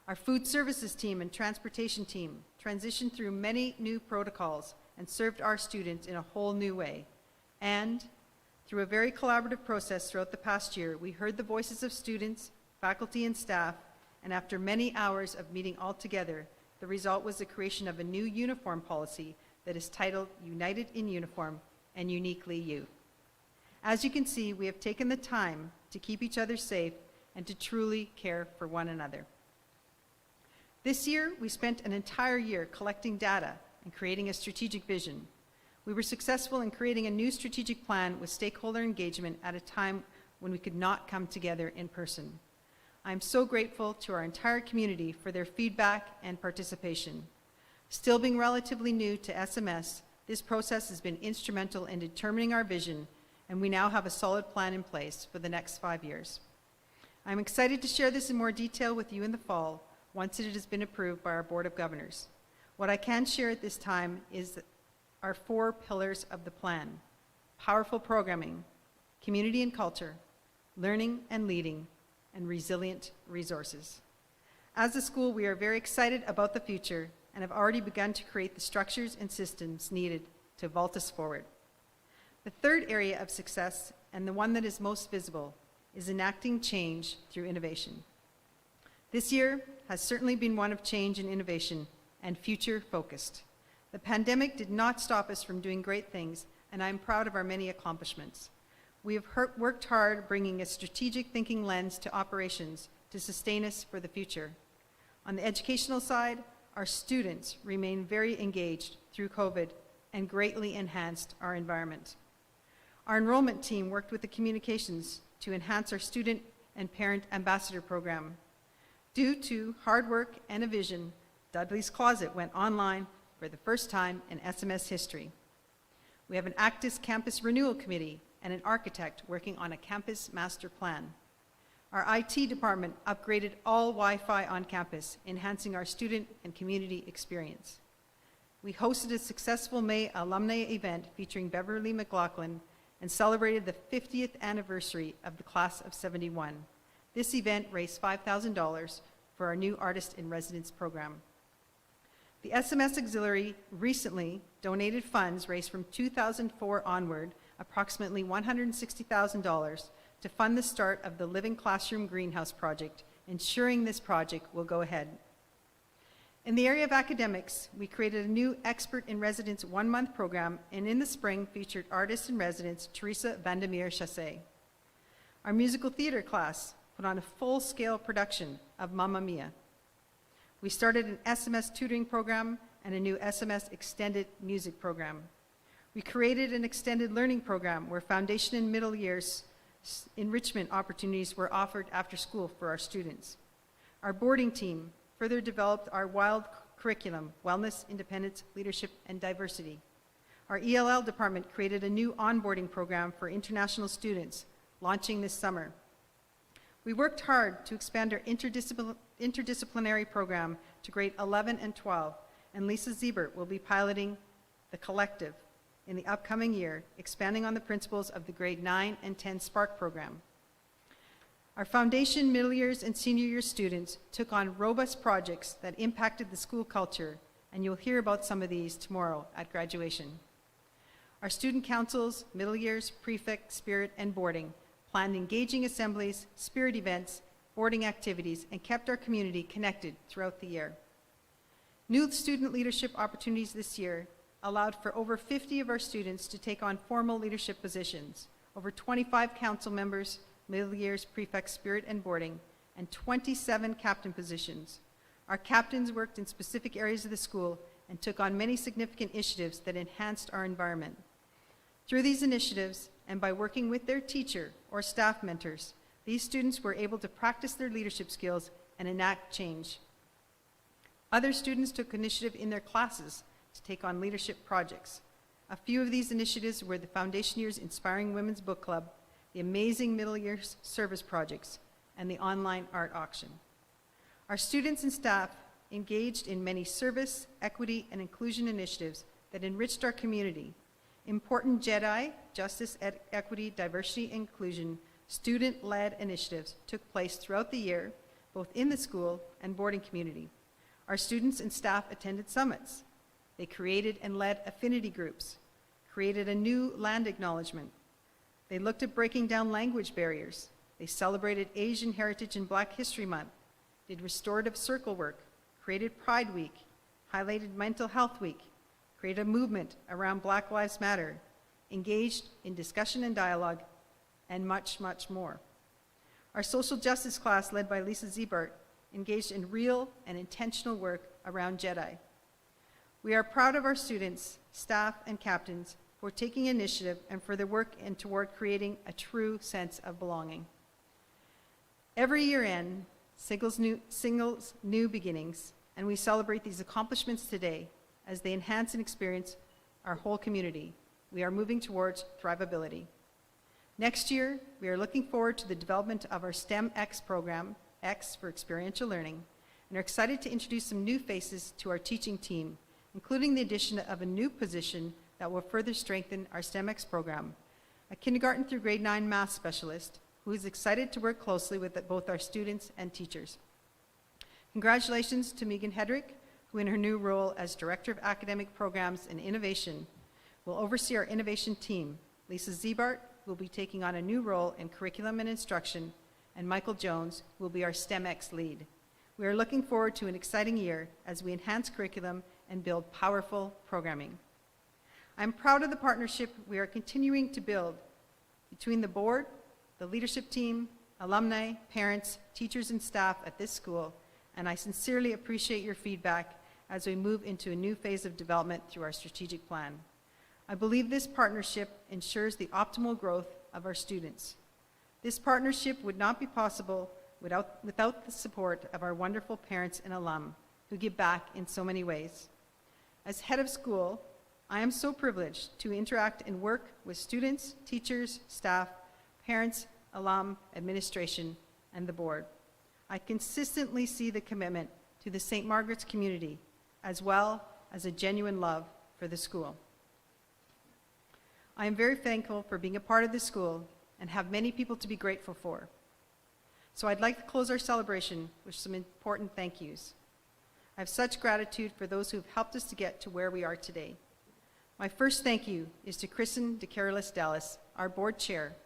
Our food services team and transportation team transitioned through many new protocols and served our students in a whole new way. And through a very collaborative process throughout the past year, we heard the voices of students, faculty, and staff, and after many hours of meeting all together, the result was the creation of a new uniform policy that is titled United in Uniform and Uniquely You. As you can see, we have taken the time to keep each other safe and to truly care for one another. This year, we spent an entire year collecting data and creating a strategic vision. We were successful in creating a new strategic plan with stakeholder engagement at a time when we could not come together in person. I'm so grateful to our entire community for their feedback and participation. Still being relatively new to SMS, this process has been instrumental in determining our vision, and we now have a solid plan in place for the next 5 years. I'm excited to share this in more detail with you in the fall, once it has been approved by our Board of Governors. What I can share at this time is our 4 pillars of the plan: powerful programming, community and culture, learning and leading, and resilient resources. As a school, we are very excited about the future and have already begun to create the structures and systems needed to vault us forward. The third area of success, and the one that is most visible, is enacting change through innovation. This year has certainly been one of change and innovation and future-focused. The pandemic did not stop us from doing great things, and I'm proud of our many accomplishments. We have worked hard bringing a strategic thinking lens to operations to sustain us for the future. On the educational side, our students remain very engaged through COVID and greatly enhanced our environment. Our enrollment team worked with the communications to enhance our student and parent ambassador program. Due to hard work and a vision, Dudley's Closet went online for the first time in SMS history. We have an active campus renewal committee and an architect working on a campus master plan. Our IT department upgraded all Wi-Fi on campus, enhancing our student and community experience. We hosted a successful May alumni event featuring Beverly McLaughlin and celebrated the 50th anniversary of the class of '71. This event raised $5,000 for our new Artist in Residence program. The SMS Auxiliary recently donated funds raised from 2004 onward, approximately $160,000, to fund the start of the Living Classroom Greenhouse project, ensuring this project will go ahead. In the area of academics, we created a new Expert in Residence 1-month program, and in the spring featured Artist in Residence Teresa Vandermeer Chassé. Our musical theater class put on a full-scale production of Mamma Mia. We started an SMS tutoring program and a new SMS extended music program. We created an extended learning program where foundation and middle years enrichment opportunities were offered after school for our students. Our boarding team further developed our WILD curriculum, Wellness, Independence, Leadership, and Diversity. Our ELL department created a new onboarding program for international students, launching this summer. We worked hard to expand our interdisciplinary program to grade 11 and 12, and Lisa Ziebert will be piloting the collective in the upcoming year, expanding on the principles of the grade 9 and 10 Spark program. Our foundation, middle years, and senior year students took on robust projects that impacted the school culture, and you'll hear about some of these tomorrow at graduation. Our student councils, middle years, prefect, spirit, and boarding planned engaging assemblies, spirit events, boarding activities, and kept our community connected throughout the year. New student leadership opportunities this year allowed for over 50 of our students to take on formal leadership positions, over 25 council members, middle years, prefect, spirit, and boarding, and 27 captain positions. Our captains worked in specific areas of the school and took on many significant initiatives that enhanced our environment. Through these initiatives, and by working with their teacher or staff mentors, these students were able to practice their leadership skills and enact change. Other students took initiative in their classes to take on leadership projects. A few of these initiatives were the Foundation Year's Inspiring Women's Book Club, the Amazing Middle Years Service Projects, and the online art auction. Our students and staff engaged in many service, equity, and inclusion initiatives that enriched our community. Important JEDI, Justice, Equity, Diversity, and Inclusion, student-led initiatives took place throughout the year, both in the school and boarding community. Our students and staff attended summits. They created and led affinity groups, created a new land acknowledgement. They looked at breaking down language barriers. They celebrated Asian Heritage and Black History Month, did restorative circle work, created Pride Week, highlighted Mental Health Week, created a movement around Black Lives Matter, engaged in discussion and dialogue, and much, much more. Our social justice class, led by Lisa Ziebert, engaged in real and intentional work around JEDI. We are proud of our students, staff, and captains for taking initiative and for their work and toward creating a true sense of belonging. Every year end, singles new beginnings, and we celebrate these accomplishments today as they enhance and experience our whole community. We are moving towards thrivability. Next year, we are looking forward to the development of our STEM X program, X for Experiential Learning, and are excited to introduce some new faces to our teaching team, including the addition of a new position that will further strengthen our STEM X program, a kindergarten through grade 9 math specialist who is excited to work closely with both our students and teachers. Congratulations to Megan Hedrick, who in her new role as Director of Academic Programs and Innovation will oversee our innovation team. Lisa Zebart will be taking on a new role in curriculum and instruction, and Michael Jones will be our STEM X lead. We are looking forward to an exciting year as we enhance curriculum and build powerful programming. I'm proud of the partnership we are continuing to build between the board, the leadership team, alumni, parents, teachers, and staff at this school, and I sincerely appreciate your feedback as we move into a new phase of development through our strategic plan. I believe this partnership ensures the optimal growth of our students. This partnership would not be possible without the support of our wonderful parents and alum who give back in so many ways. As head of school, I am so privileged to interact and work with students, teachers, staff, parents, alum, administration, and the board. I consistently see the commitment to the St. Margaret's community, as well as a genuine love for the school. I am very thankful for being a part of this school and have many people to be grateful for. So I'd like to close our celebration with some important thank yous. I have such gratitude for those who have helped us to get to where we are today. My first thank you is to Kristen DeCarolis Dallas, our board chair,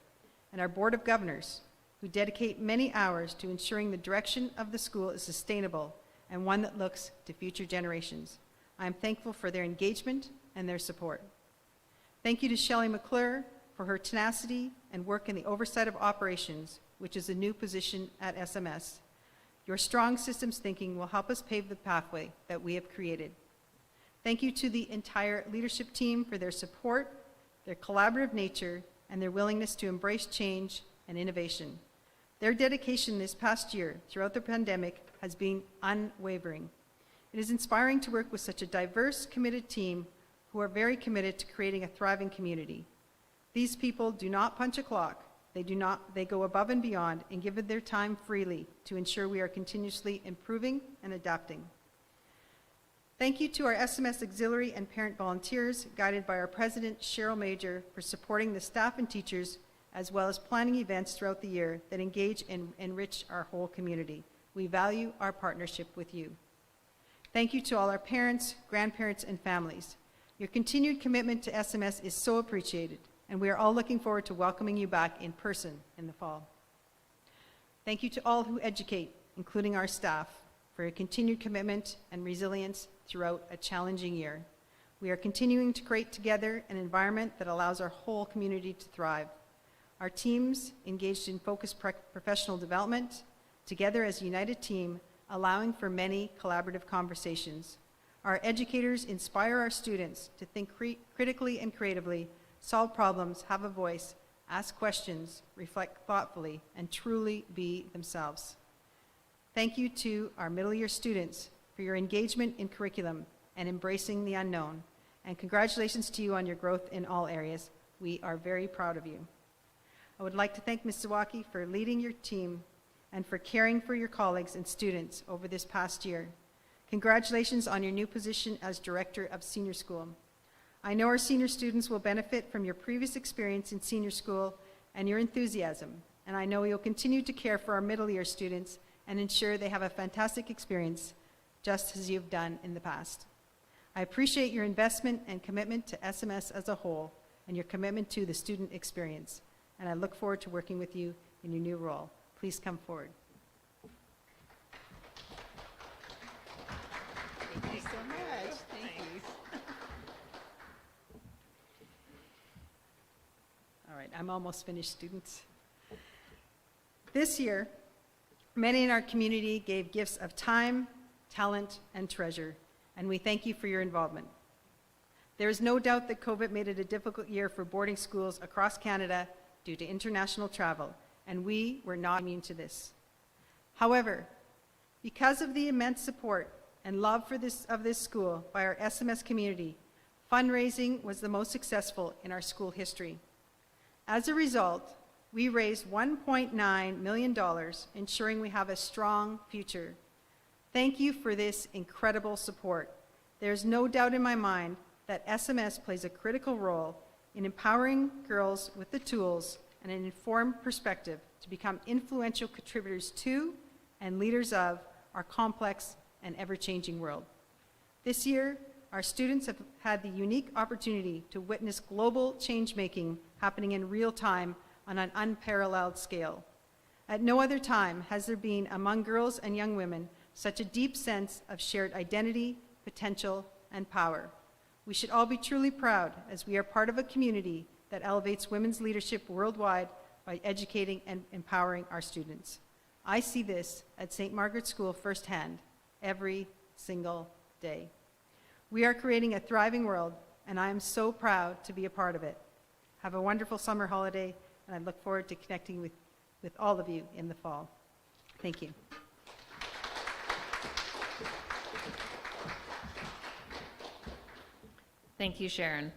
and our board of governors, who dedicate many hours to ensuring the direction of the school is sustainable and one that looks to future generations. I am thankful for their engagement and their support. Thank you to Shelley McClure for her tenacity and work in the oversight of operations, which is a new position at SMS. Your strong systems thinking will help us pave the pathway that we have created. Thank you to the entire leadership team for their support, their collaborative nature, and their willingness to embrace change and innovation. Their dedication this past year throughout the pandemic has been unwavering. It is inspiring to work with such a diverse, committed team who are very committed to creating a thriving community. These people do not punch a clock. They go above and beyond and give it their time freely to ensure we are continuously improving and adapting. Thank you to our SMS auxiliary and parent volunteers, guided by our president, Cheryl Major, for supporting the staff and teachers, as well as planning events throughout the year that engage and enrich our whole community. We value our partnership with you. Thank you to all our parents, grandparents, and families. Your continued commitment to SMS is so appreciated, and we are all looking forward to welcoming you back in person in the fall. Thank you to all who educate, including our staff, for your continued commitment and resilience throughout a challenging year. We are continuing to create together an environment that allows our whole community to thrive. Our teams engaged in focused professional development, together as a united team, allowing for many collaborative conversations. Our educators inspire our students to think critically and creatively, solve problems, have a voice, ask questions, reflect thoughtfully, and truly be themselves. Thank you to our middle year students for your engagement in curriculum and embracing the unknown. And congratulations to you on your growth in all areas. We are very proud of you. I would like to thank Ms. Zawacki for leading your team and for caring for your colleagues and students over this past year. Congratulations on your new position as Director of Senior School. I know our senior students will benefit from your previous experience in senior school and your enthusiasm, and I know you'll continue to care for our middle year students and ensure they have a fantastic experience, just as you've done in the past. I appreciate your investment and commitment to SMS as a whole and your commitment to the student experience, and I look forward to working with you in your new role. Please come forward. Thank you so much. Thank you. All right, I'm almost finished, students. This year, many in our community gave gifts of time, talent, and treasure, and we thank you for your involvement. There is no doubt that COVID made it a difficult year for boarding schools across Canada due to international travel, and we were not immune to this. However, Because of the immense support and love of this school by our SMS community, fundraising was the most successful in our school history. As a result, we raised $1.9 million, ensuring we have a strong future. Thank you for this incredible support. There's no doubt in my mind that SMS plays a critical role in empowering girls with the tools and an informed perspective to become influential contributors to and leaders of our complex and ever-changing world. This year, our students have had the unique opportunity to witness global change-making happening in real time on an unparalleled scale. At no other time has there been among girls and young women such a deep sense of shared identity, potential, and power. We should all be truly proud as we are part of a community that elevates women's leadership worldwide by educating and empowering our students. I see this at St. Margaret's School firsthand every single day. We are creating a thriving world, and I am so proud to be a part of it. Have a wonderful summer holiday, and I look forward to connecting with all of you in the fall. Thank you. Thank you, Sharon.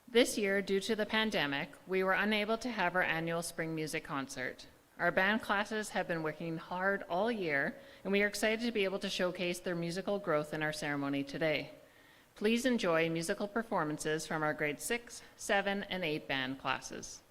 This year, due to the pandemic, we were unable to have our annual spring music concert. Our band classes have been working hard all year, and we are excited to be able to showcase their musical growth in our ceremony today. Please enjoy musical performances from our grade 6, 7, and 8 band classes.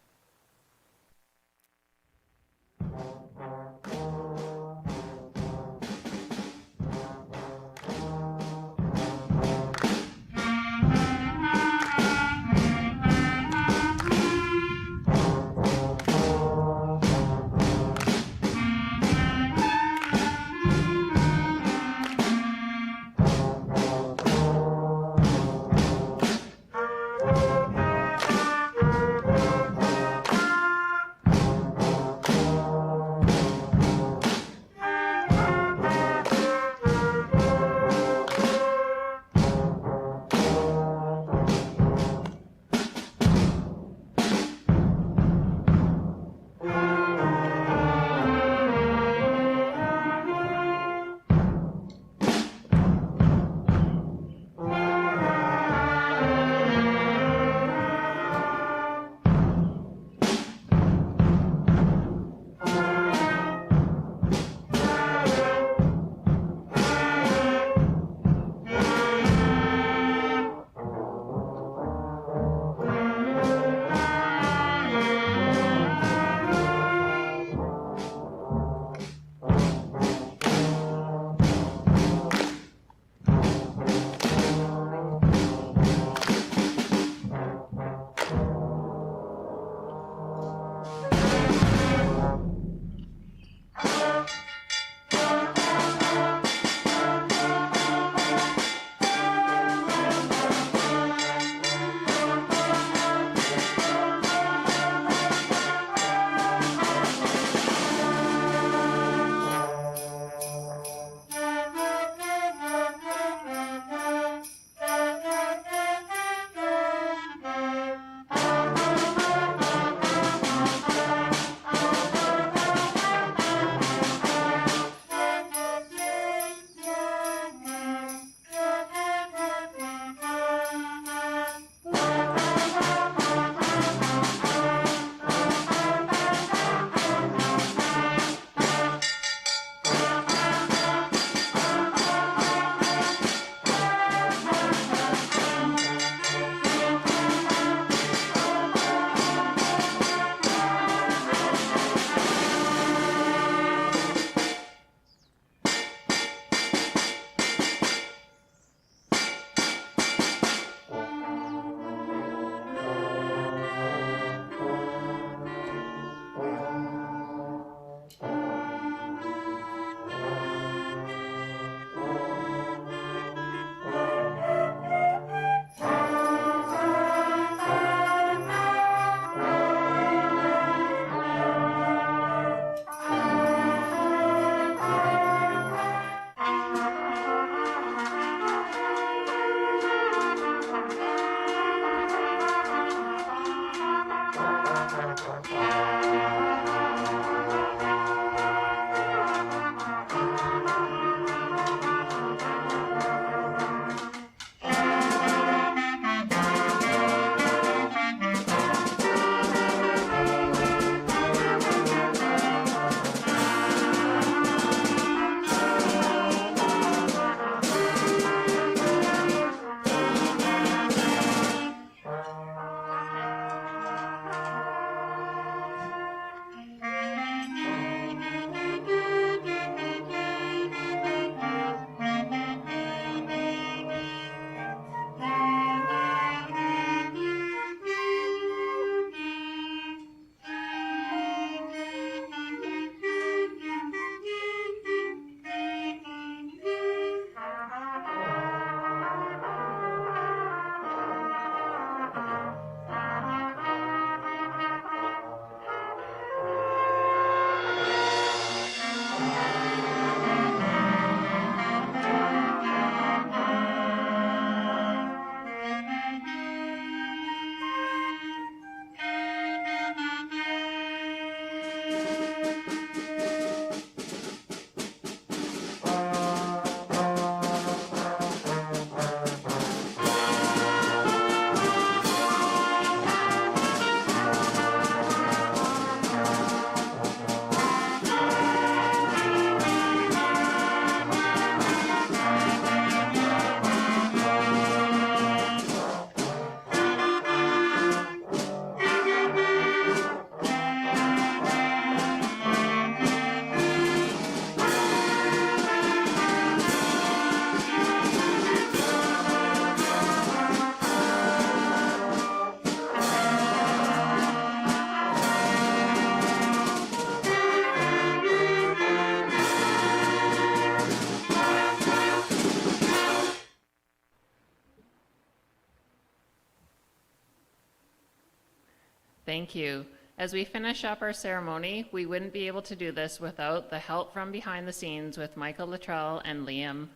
Thank you. As we finish up our ceremony, we wouldn't be able to do this without the help from behind the scenes with Michael Luttrell and Liam.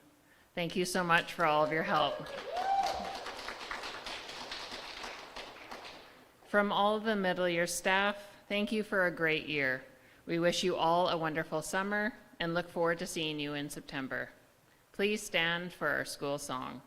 Thank you so much for all of your help. From all of the middle year staff, thank you for a great year. We wish you all a wonderful summer and look forward to seeing you in September. Please stand for our school song.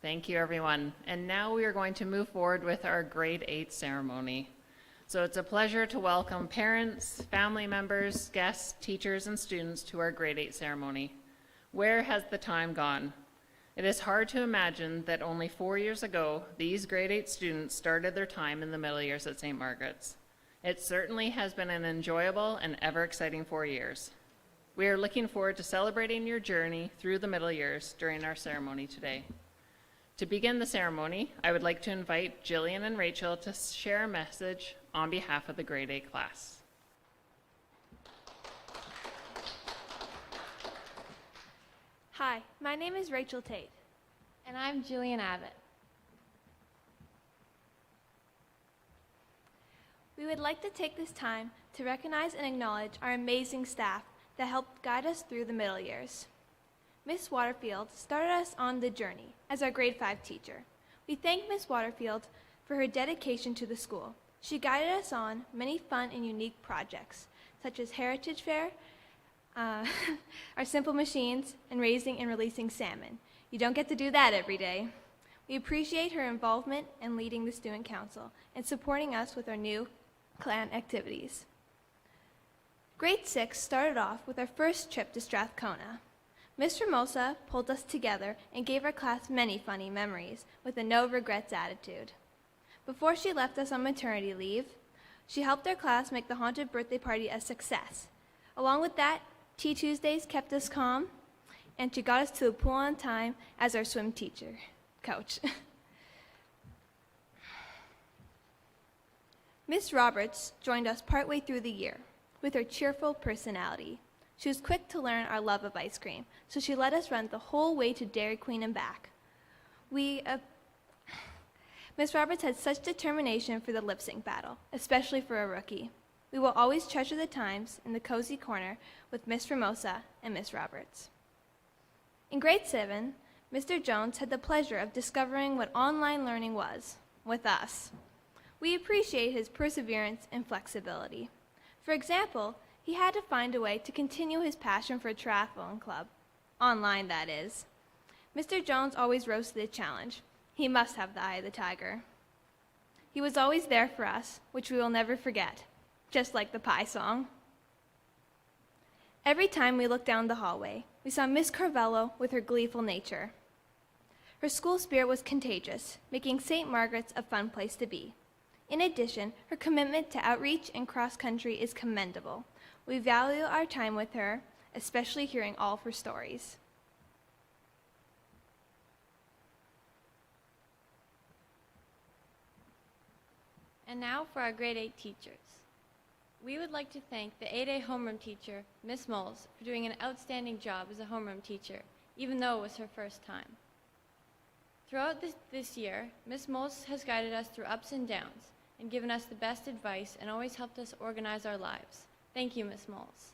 Thank you, everyone. And now we are going to move forward with our grade 8 ceremony. So it's a pleasure to welcome parents, family members, guests, teachers, and students to our grade 8 ceremony. Where has the time gone? It is hard to imagine that only 4 years ago, these grade 8 students started their time in the middle years at St. Margaret's. It certainly has been an enjoyable and ever-exciting 4 years. We are looking forward to celebrating your journey through the middle years during our ceremony today. To begin the ceremony, I would like to invite Jillian and Rachel to share a message on behalf of the grade 8 class. Hi, my name is Rachel Tate. And I'm Jillian Abbott. We would like to take this time to recognize and acknowledge our amazing staff that helped guide us through the middle years. Miss Waterfield started us on the journey as our grade 5 teacher. We thank Miss Waterfield for her dedication to the school. She guided us on many fun and unique projects, such as Heritage Fair, our simple machines, and raising and releasing salmon. You don't get to do that every day. We appreciate her involvement in leading the student council and supporting us with our new clan activities. Grade 6 started off with our first trip to Strathcona. Miss Ramosa pulled us together and gave our class many funny memories with a no-regrets attitude. Before she left us on maternity leave, she helped our class make the haunted birthday party a success. Along with that, Tea Tuesdays kept us calm, and she got us to the pool on time as our swim coach. Miss Roberts joined us partway through the year with her cheerful personality. She was quick to learn our love of ice cream, so she let us run the whole way to Dairy Queen and back. Miss Roberts had such determination for the lip sync battle, especially for a rookie. We will always treasure the times in the cozy corner with Miss Ramosa and Miss Roberts. In grade 7, Mr. Jones had the pleasure of discovering what online learning was with us. We appreciate his perseverance and flexibility. For example, he had to find a way to continue his passion for a triathlon club. Online, that is. Mr. Jones always rose to the challenge. He must have the eye of the tiger. He was always there for us, which we will never forget, just like the pie song. Every time we looked down the hallway, we saw Miss Carvello with her gleeful nature. Her school spirit was contagious, making St. Margaret's a fun place to be. In addition, her commitment to outreach and cross-country is commendable. We value our time with her, especially hearing all of her stories. And now for our grade 8 teachers. We would like to thank the 8A homeroom teacher, Miss Moles, for doing an outstanding job as a homeroom teacher, even though it was her first time. Throughout this year, Miss Moles has guided us through ups and downs and given us the best advice and always helped us organize our lives. Thank you, Miss Moles.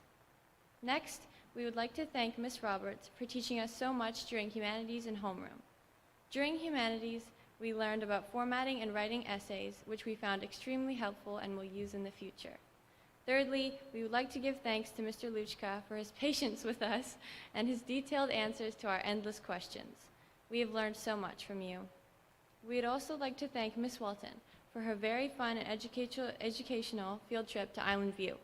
Next, we would like to thank Miss Roberts for teaching us so much during Humanities and Homeroom. During Humanities, We learned about formatting and writing essays, which we found extremely helpful and will use in the future. Thirdly, we would like to give thanks to Mr. Luchka for his patience with us and his detailed answers to our endless questions. We have learned so much from you. We'd also like to thank Ms. Walton for her very fun and educational field trip to Island View.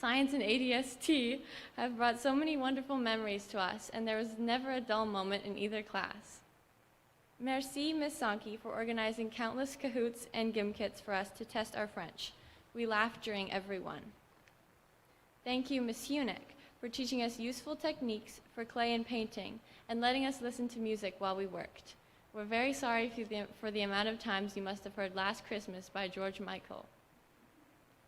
Science and ADST have brought so many wonderful memories to us, and there was never a dull moment in either class. Merci, Ms. Sankey, for organizing countless Kahoots and Gimkits for us to test our French. We laughed during every one. Thank you, Ms. Hunick, for teaching us useful techniques for clay and painting and letting us listen to music while we worked. We're very sorry for the amount of times you must have heard Last Christmas by George Michael.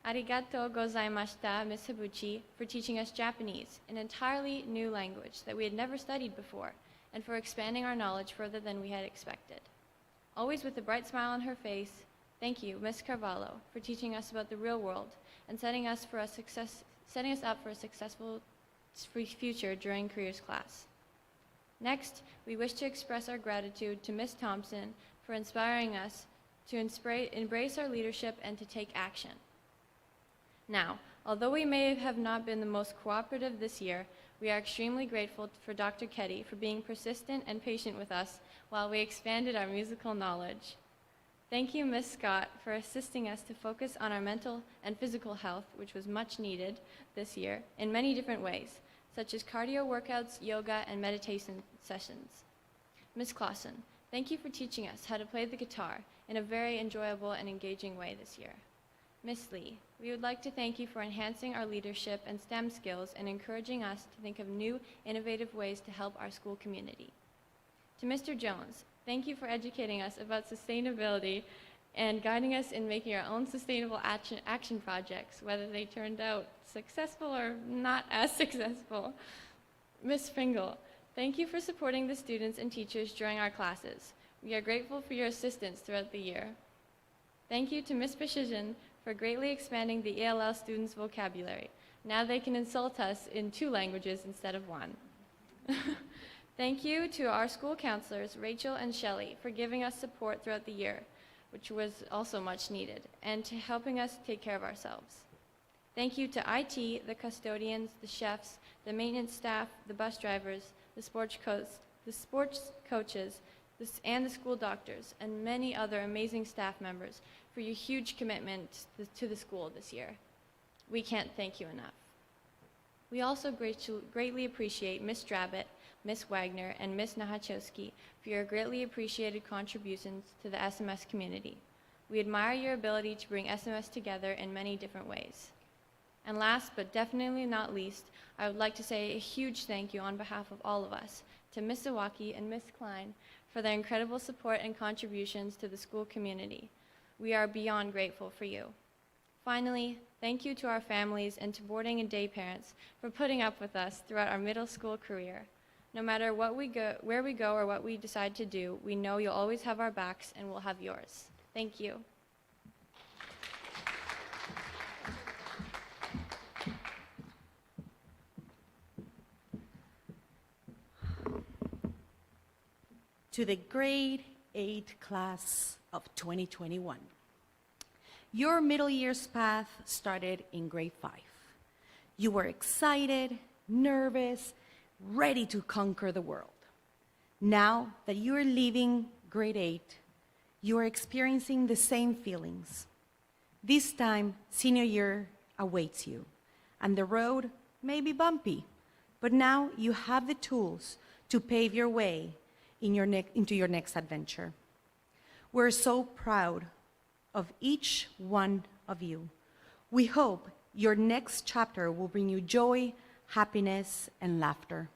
Arigato gozaimashita, Ms. Hibuchi, for teaching us Japanese, an entirely new language that we had never studied before, and for expanding our knowledge further than we had expected. Always with a bright smile on her face, thank you, Ms. Carvalho, for teaching us about the real world and setting us up for a successful future during careers class. Next, we wish to express our gratitude to Ms. Thompson for inspiring us to embrace our leadership and to take action. Now, although we may have not been the most cooperative this year, we are extremely grateful for Dr. Ketty for being persistent and patient with us while we expanded our musical knowledge. Thank you, Ms. Scott, for assisting us to focus on our mental and physical health, which was much needed this year in many different ways, such as cardio workouts, yoga, and meditation sessions. Ms. Clausen, thank you for teaching us how to play the guitar in a very enjoyable and engaging way this year. Ms. Lee, we would like to thank you for enhancing our leadership and STEM skills and encouraging us to think of new, innovative ways to help our school community. To Mr. Jones, thank you for educating us about sustainability and guiding us in making our own sustainable action projects, whether they turned out successful or not as successful. Ms. Pringle, thank you for supporting the students and teachers during our classes. We are grateful for your assistance throughout the year. Thank you to Ms. Precision for greatly expanding the ELL students' vocabulary. Now they can insult us in 2 languages instead of 1. Thank you to our school counselors, Rachel and Shelley, for giving us support throughout the year, which was also much needed, and to helping us take care of ourselves. Thank you to IT, the custodians, the chefs, the maintenance staff, the bus drivers, the sports coaches, and the school doctors, and many other amazing staff members for your huge commitment to the school this year. We can't thank you enough. We also greatly appreciate Ms. Drabbit, Ms. Wagner, and Ms. Nahachowski for your greatly appreciated contributions to the SMS community. We admire your ability to bring SMS together in many different ways. And last but definitely not least, I would like to say a huge thank you on behalf of all of us to Ms. Zawacki and Ms. Klein for their incredible support and contributions to the school community. We are beyond grateful for you. Finally, thank you to our families and to boarding and day parents for putting up with us throughout our middle school career. No matter where we go or what we decide to do, we know you'll always have our backs and we'll have yours. Thank you. To the grade 8 class of 2021. Your middle years path started in grade 5. You were excited, nervous, ready to conquer the world. Now that you are leaving grade 8, you are experiencing the same feelings. This time, senior year awaits you, and the road may be bumpy, but now you have the tools to pave your way into your next adventure. We're so proud of each one of you. We hope your next chapter will bring you joy, happiness, and laughter.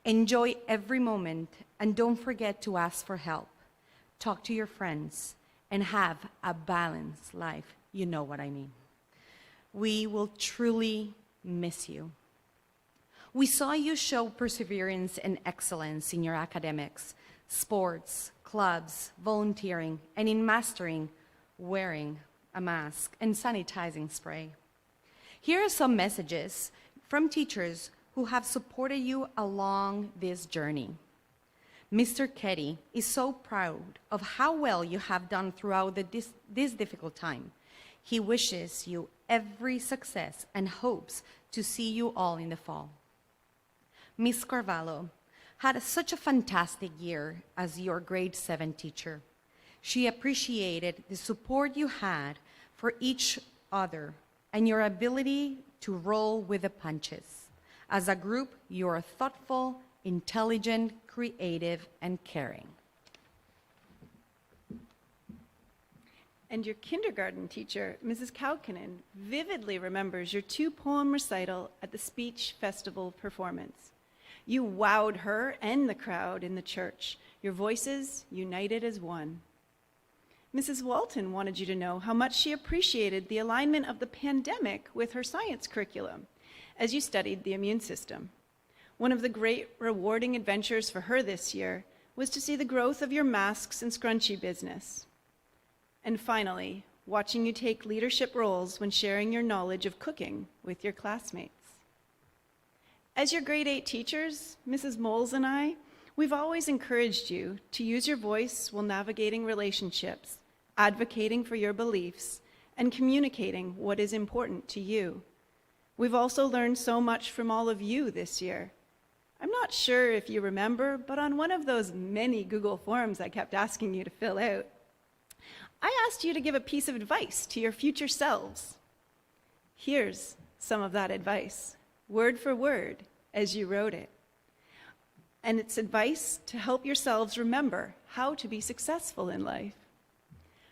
Enjoy every moment, and don't forget to ask for help. Talk to your friends, and have a balanced life. You know what I mean. We will truly miss you. We saw you show perseverance and excellence in your academics, sports, clubs, volunteering, and in mastering wearing a mask and sanitizing spray. Here are some messages from teachers who have supported you along this journey. Mr. Ketty is so proud of how well you have done throughout this difficult time. He wishes you every success and hopes to see you all in the fall. Miss Carvalho had such a fantastic year as your grade 7 teacher. She appreciated the support you had for each other and your ability to roll with the punches. As a group, you are thoughtful, intelligent, creative, and caring. And your kindergarten teacher, Mrs. Kaukinen, vividly remembers your 2-poem recital at the speech festival performance. You wowed her and the crowd in the church, your voices united as one. Mrs. Walton wanted you to know how much she appreciated the alignment of the pandemic with her science curriculum as you studied the immune system. One of the great rewarding adventures for her this year was to see the growth of your masks and scrunchie business. And finally, watching you take leadership roles when sharing your knowledge of cooking with your classmates. As your grade 8 teachers, Mrs. Moles and I, we've always encouraged you to use your voice while navigating relationships, advocating for your beliefs, and communicating what is important to you. We've also learned so much from all of you this year. I'm not sure if you remember, but on one of those many Google Forms I kept asking you to fill out, I asked you to give a piece of advice to your future selves. Here's some of that advice, word for word, as you wrote it. And it's advice to help yourselves remember how to be successful in life.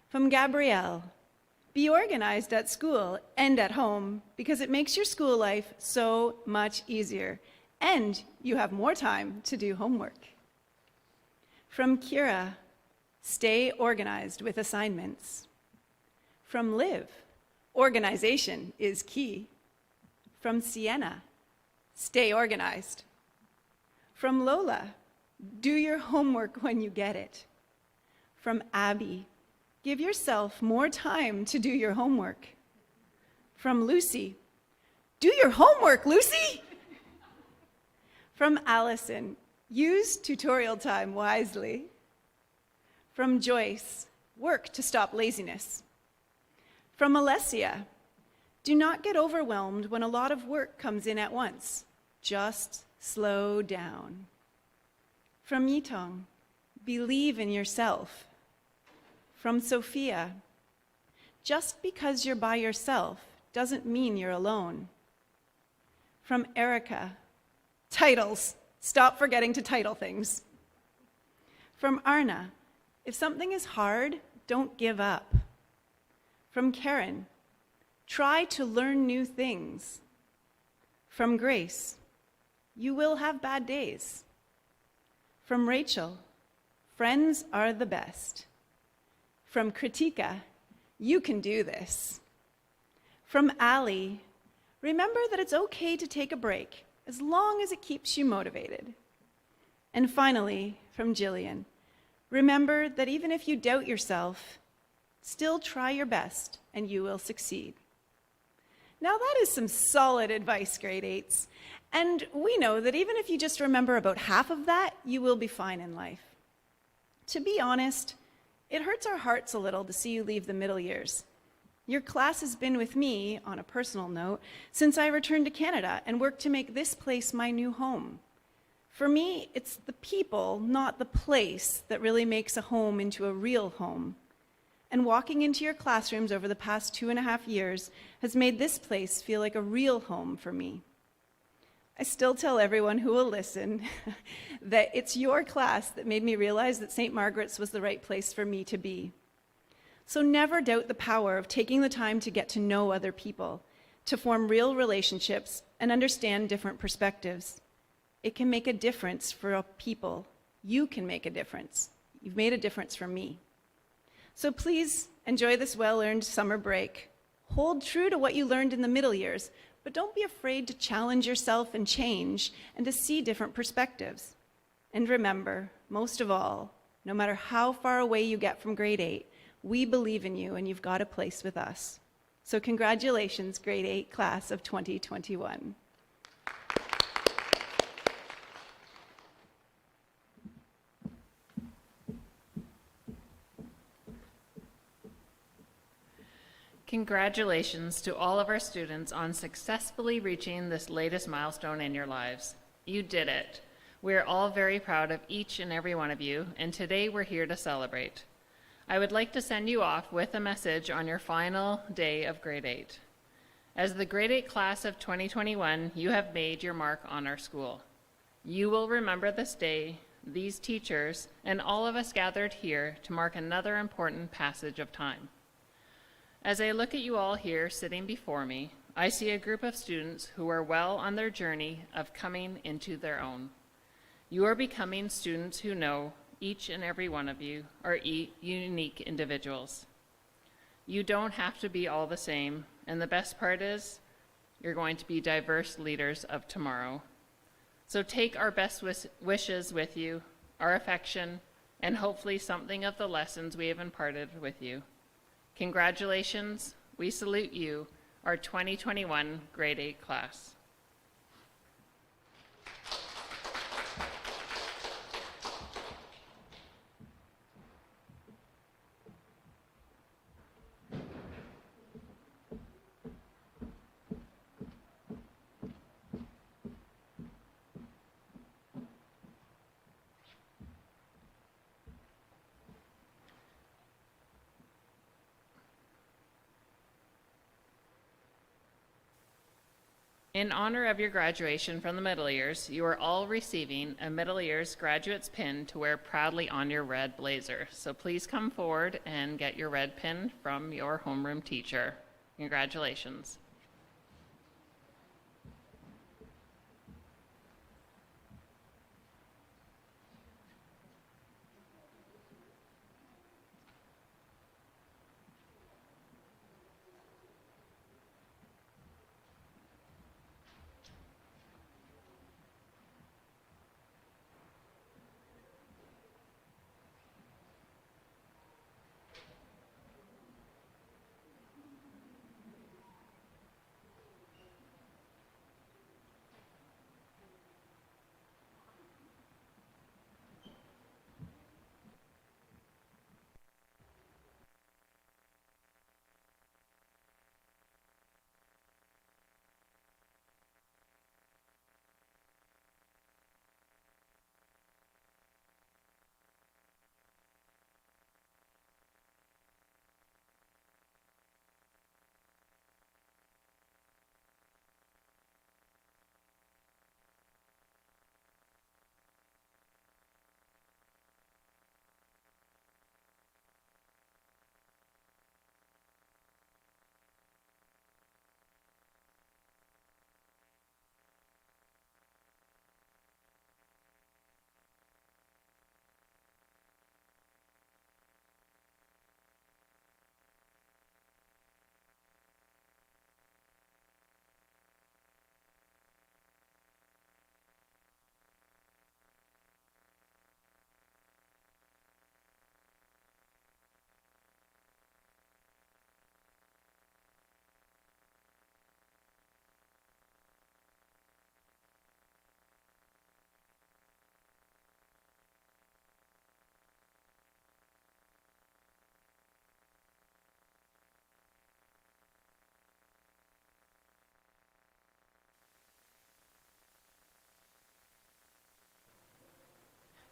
From Gabrielle, be organized at school and at home because it makes your school life so much easier and you have more time to do homework. From Kira, stay organized with assignments. From Liv, organization is key. From Sienna, stay organized. From Lola, do your homework when you get it. From Abby, give yourself more time to do your homework. From Lucy, do your homework, Lucy! From Allison, use tutorial time wisely. From Joyce, work to stop laziness. From Alessia, do not get overwhelmed when a lot of work comes in at once. Just slow down. From Yitong, believe in yourself. From Sophia, just because you're by yourself doesn't mean you're alone. From Erica, titles, stop forgetting to title things. From Arna, if something is hard, don't give up. From Karen, try to learn new things. From Grace, you will have bad days. From Rachel, friends are the best. From Kritika, you can do this. From Ali, remember that it's okay to take a break as long as it keeps you motivated. And finally, from Jillian, remember that even if you doubt yourself, still try your best and you will succeed. Now that is some solid advice, grade 8s. And we know that even if you just remember about half of that, you will be fine in life. To be honest, it hurts our hearts a little to see you leave the middle years. Your class has been with me, on a personal note, since I returned to Canada and worked to make this place my new home. For me, it's the people, not the place, that really makes a home into a real home. And walking into your classrooms over the past 2.5 years has made this place feel like a real home for me. I still tell everyone who will listen that it's your class that made me realize that St. Margaret's was the right place for me to be. So never doubt the power of taking the time to get to know other people, to form real relationships and understand different perspectives. It can make a difference for people. You can make a difference. You've made a difference for me. So please enjoy this well-earned summer break. Hold true to what you learned in the middle years, but don't be afraid to challenge yourself and change and to see different perspectives. And remember, most of all, no matter how far away you get from grade 8, we believe in you and you've got a place with us. So congratulations, grade 8 class of 2021. Congratulations to all of our students on successfully reaching this latest milestone in your lives. You did it. We're all very proud of each and every one of you, and today we're here to celebrate. I would like to send you off with a message on your final day of grade 8. As the grade 8 class of 2021, you have made your mark on our school. You will remember this day, these teachers, and all of us gathered here to mark another important passage of time. As I look at you all here sitting before me, I see a group of students who are well on their journey of coming into their own. You are becoming students who know each and every one of you are unique individuals. You don't have to be all the same, and the best part is you're going to be diverse leaders of tomorrow. So take our best wishes with you, our affection, and hopefully something of the lessons we have imparted with you. Congratulations, we salute you, our 2021 grade 8 class. In honor of your graduation from the middle years, you are all receiving a middle years graduate's pin to wear proudly on your red blazer. So please come forward and get your red pin from your homeroom teacher. Congratulations.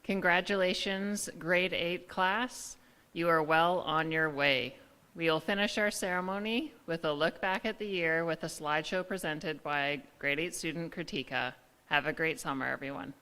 Congratulations, grade 8 class. You are well on your way. We will finish our ceremony with a look back at the year with a slideshow presented by grade 8 student Kritika. Have a great summer, everyone.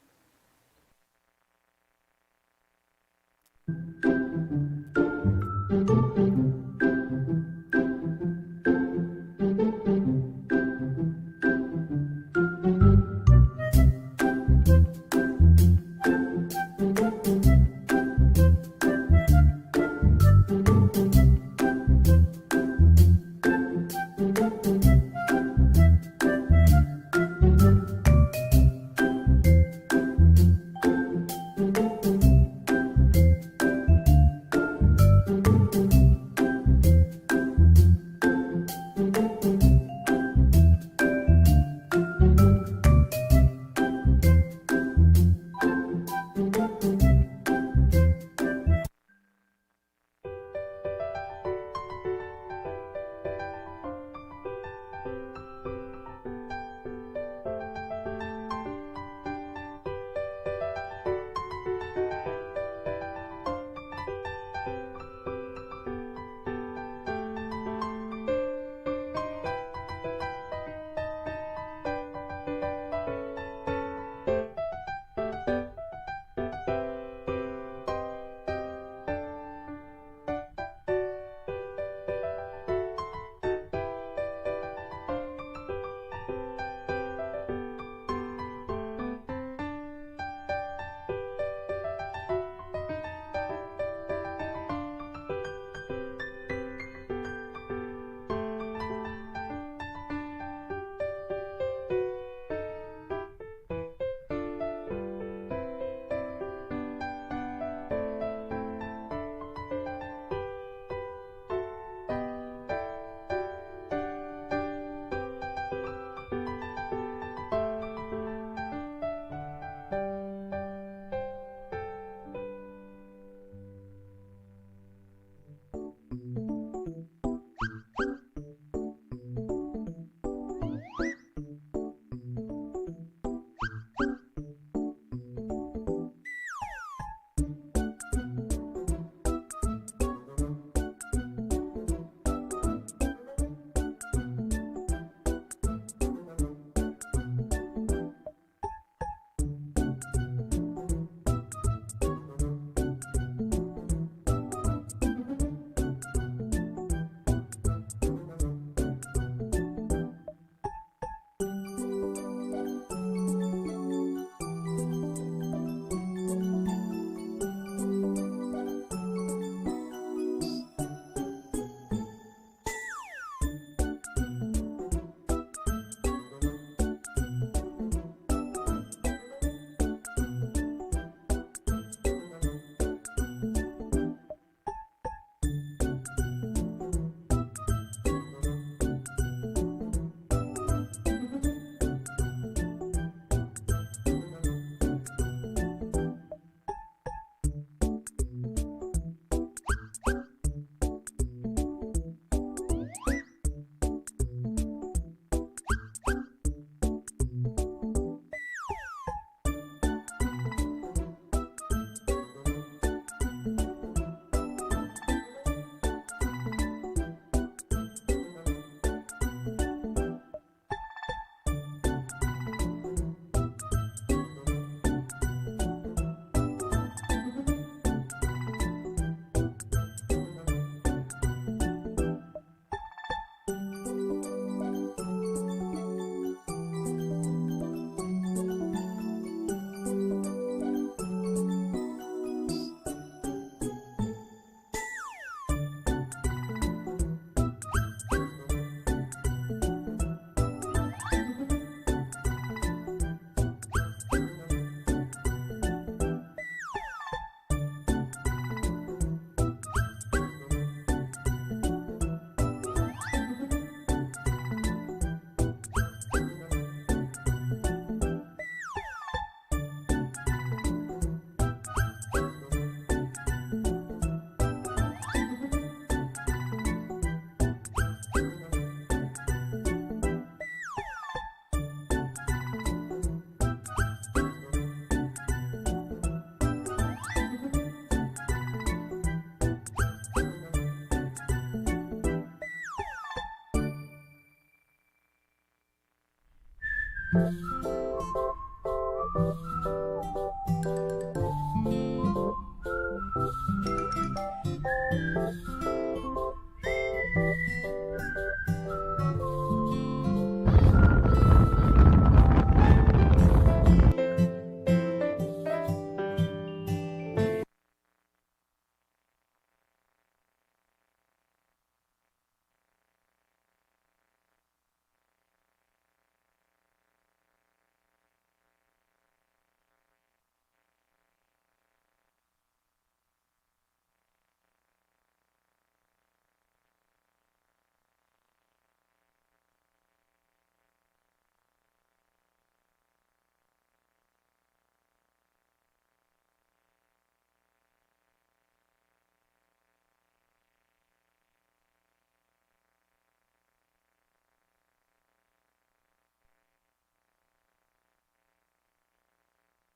you.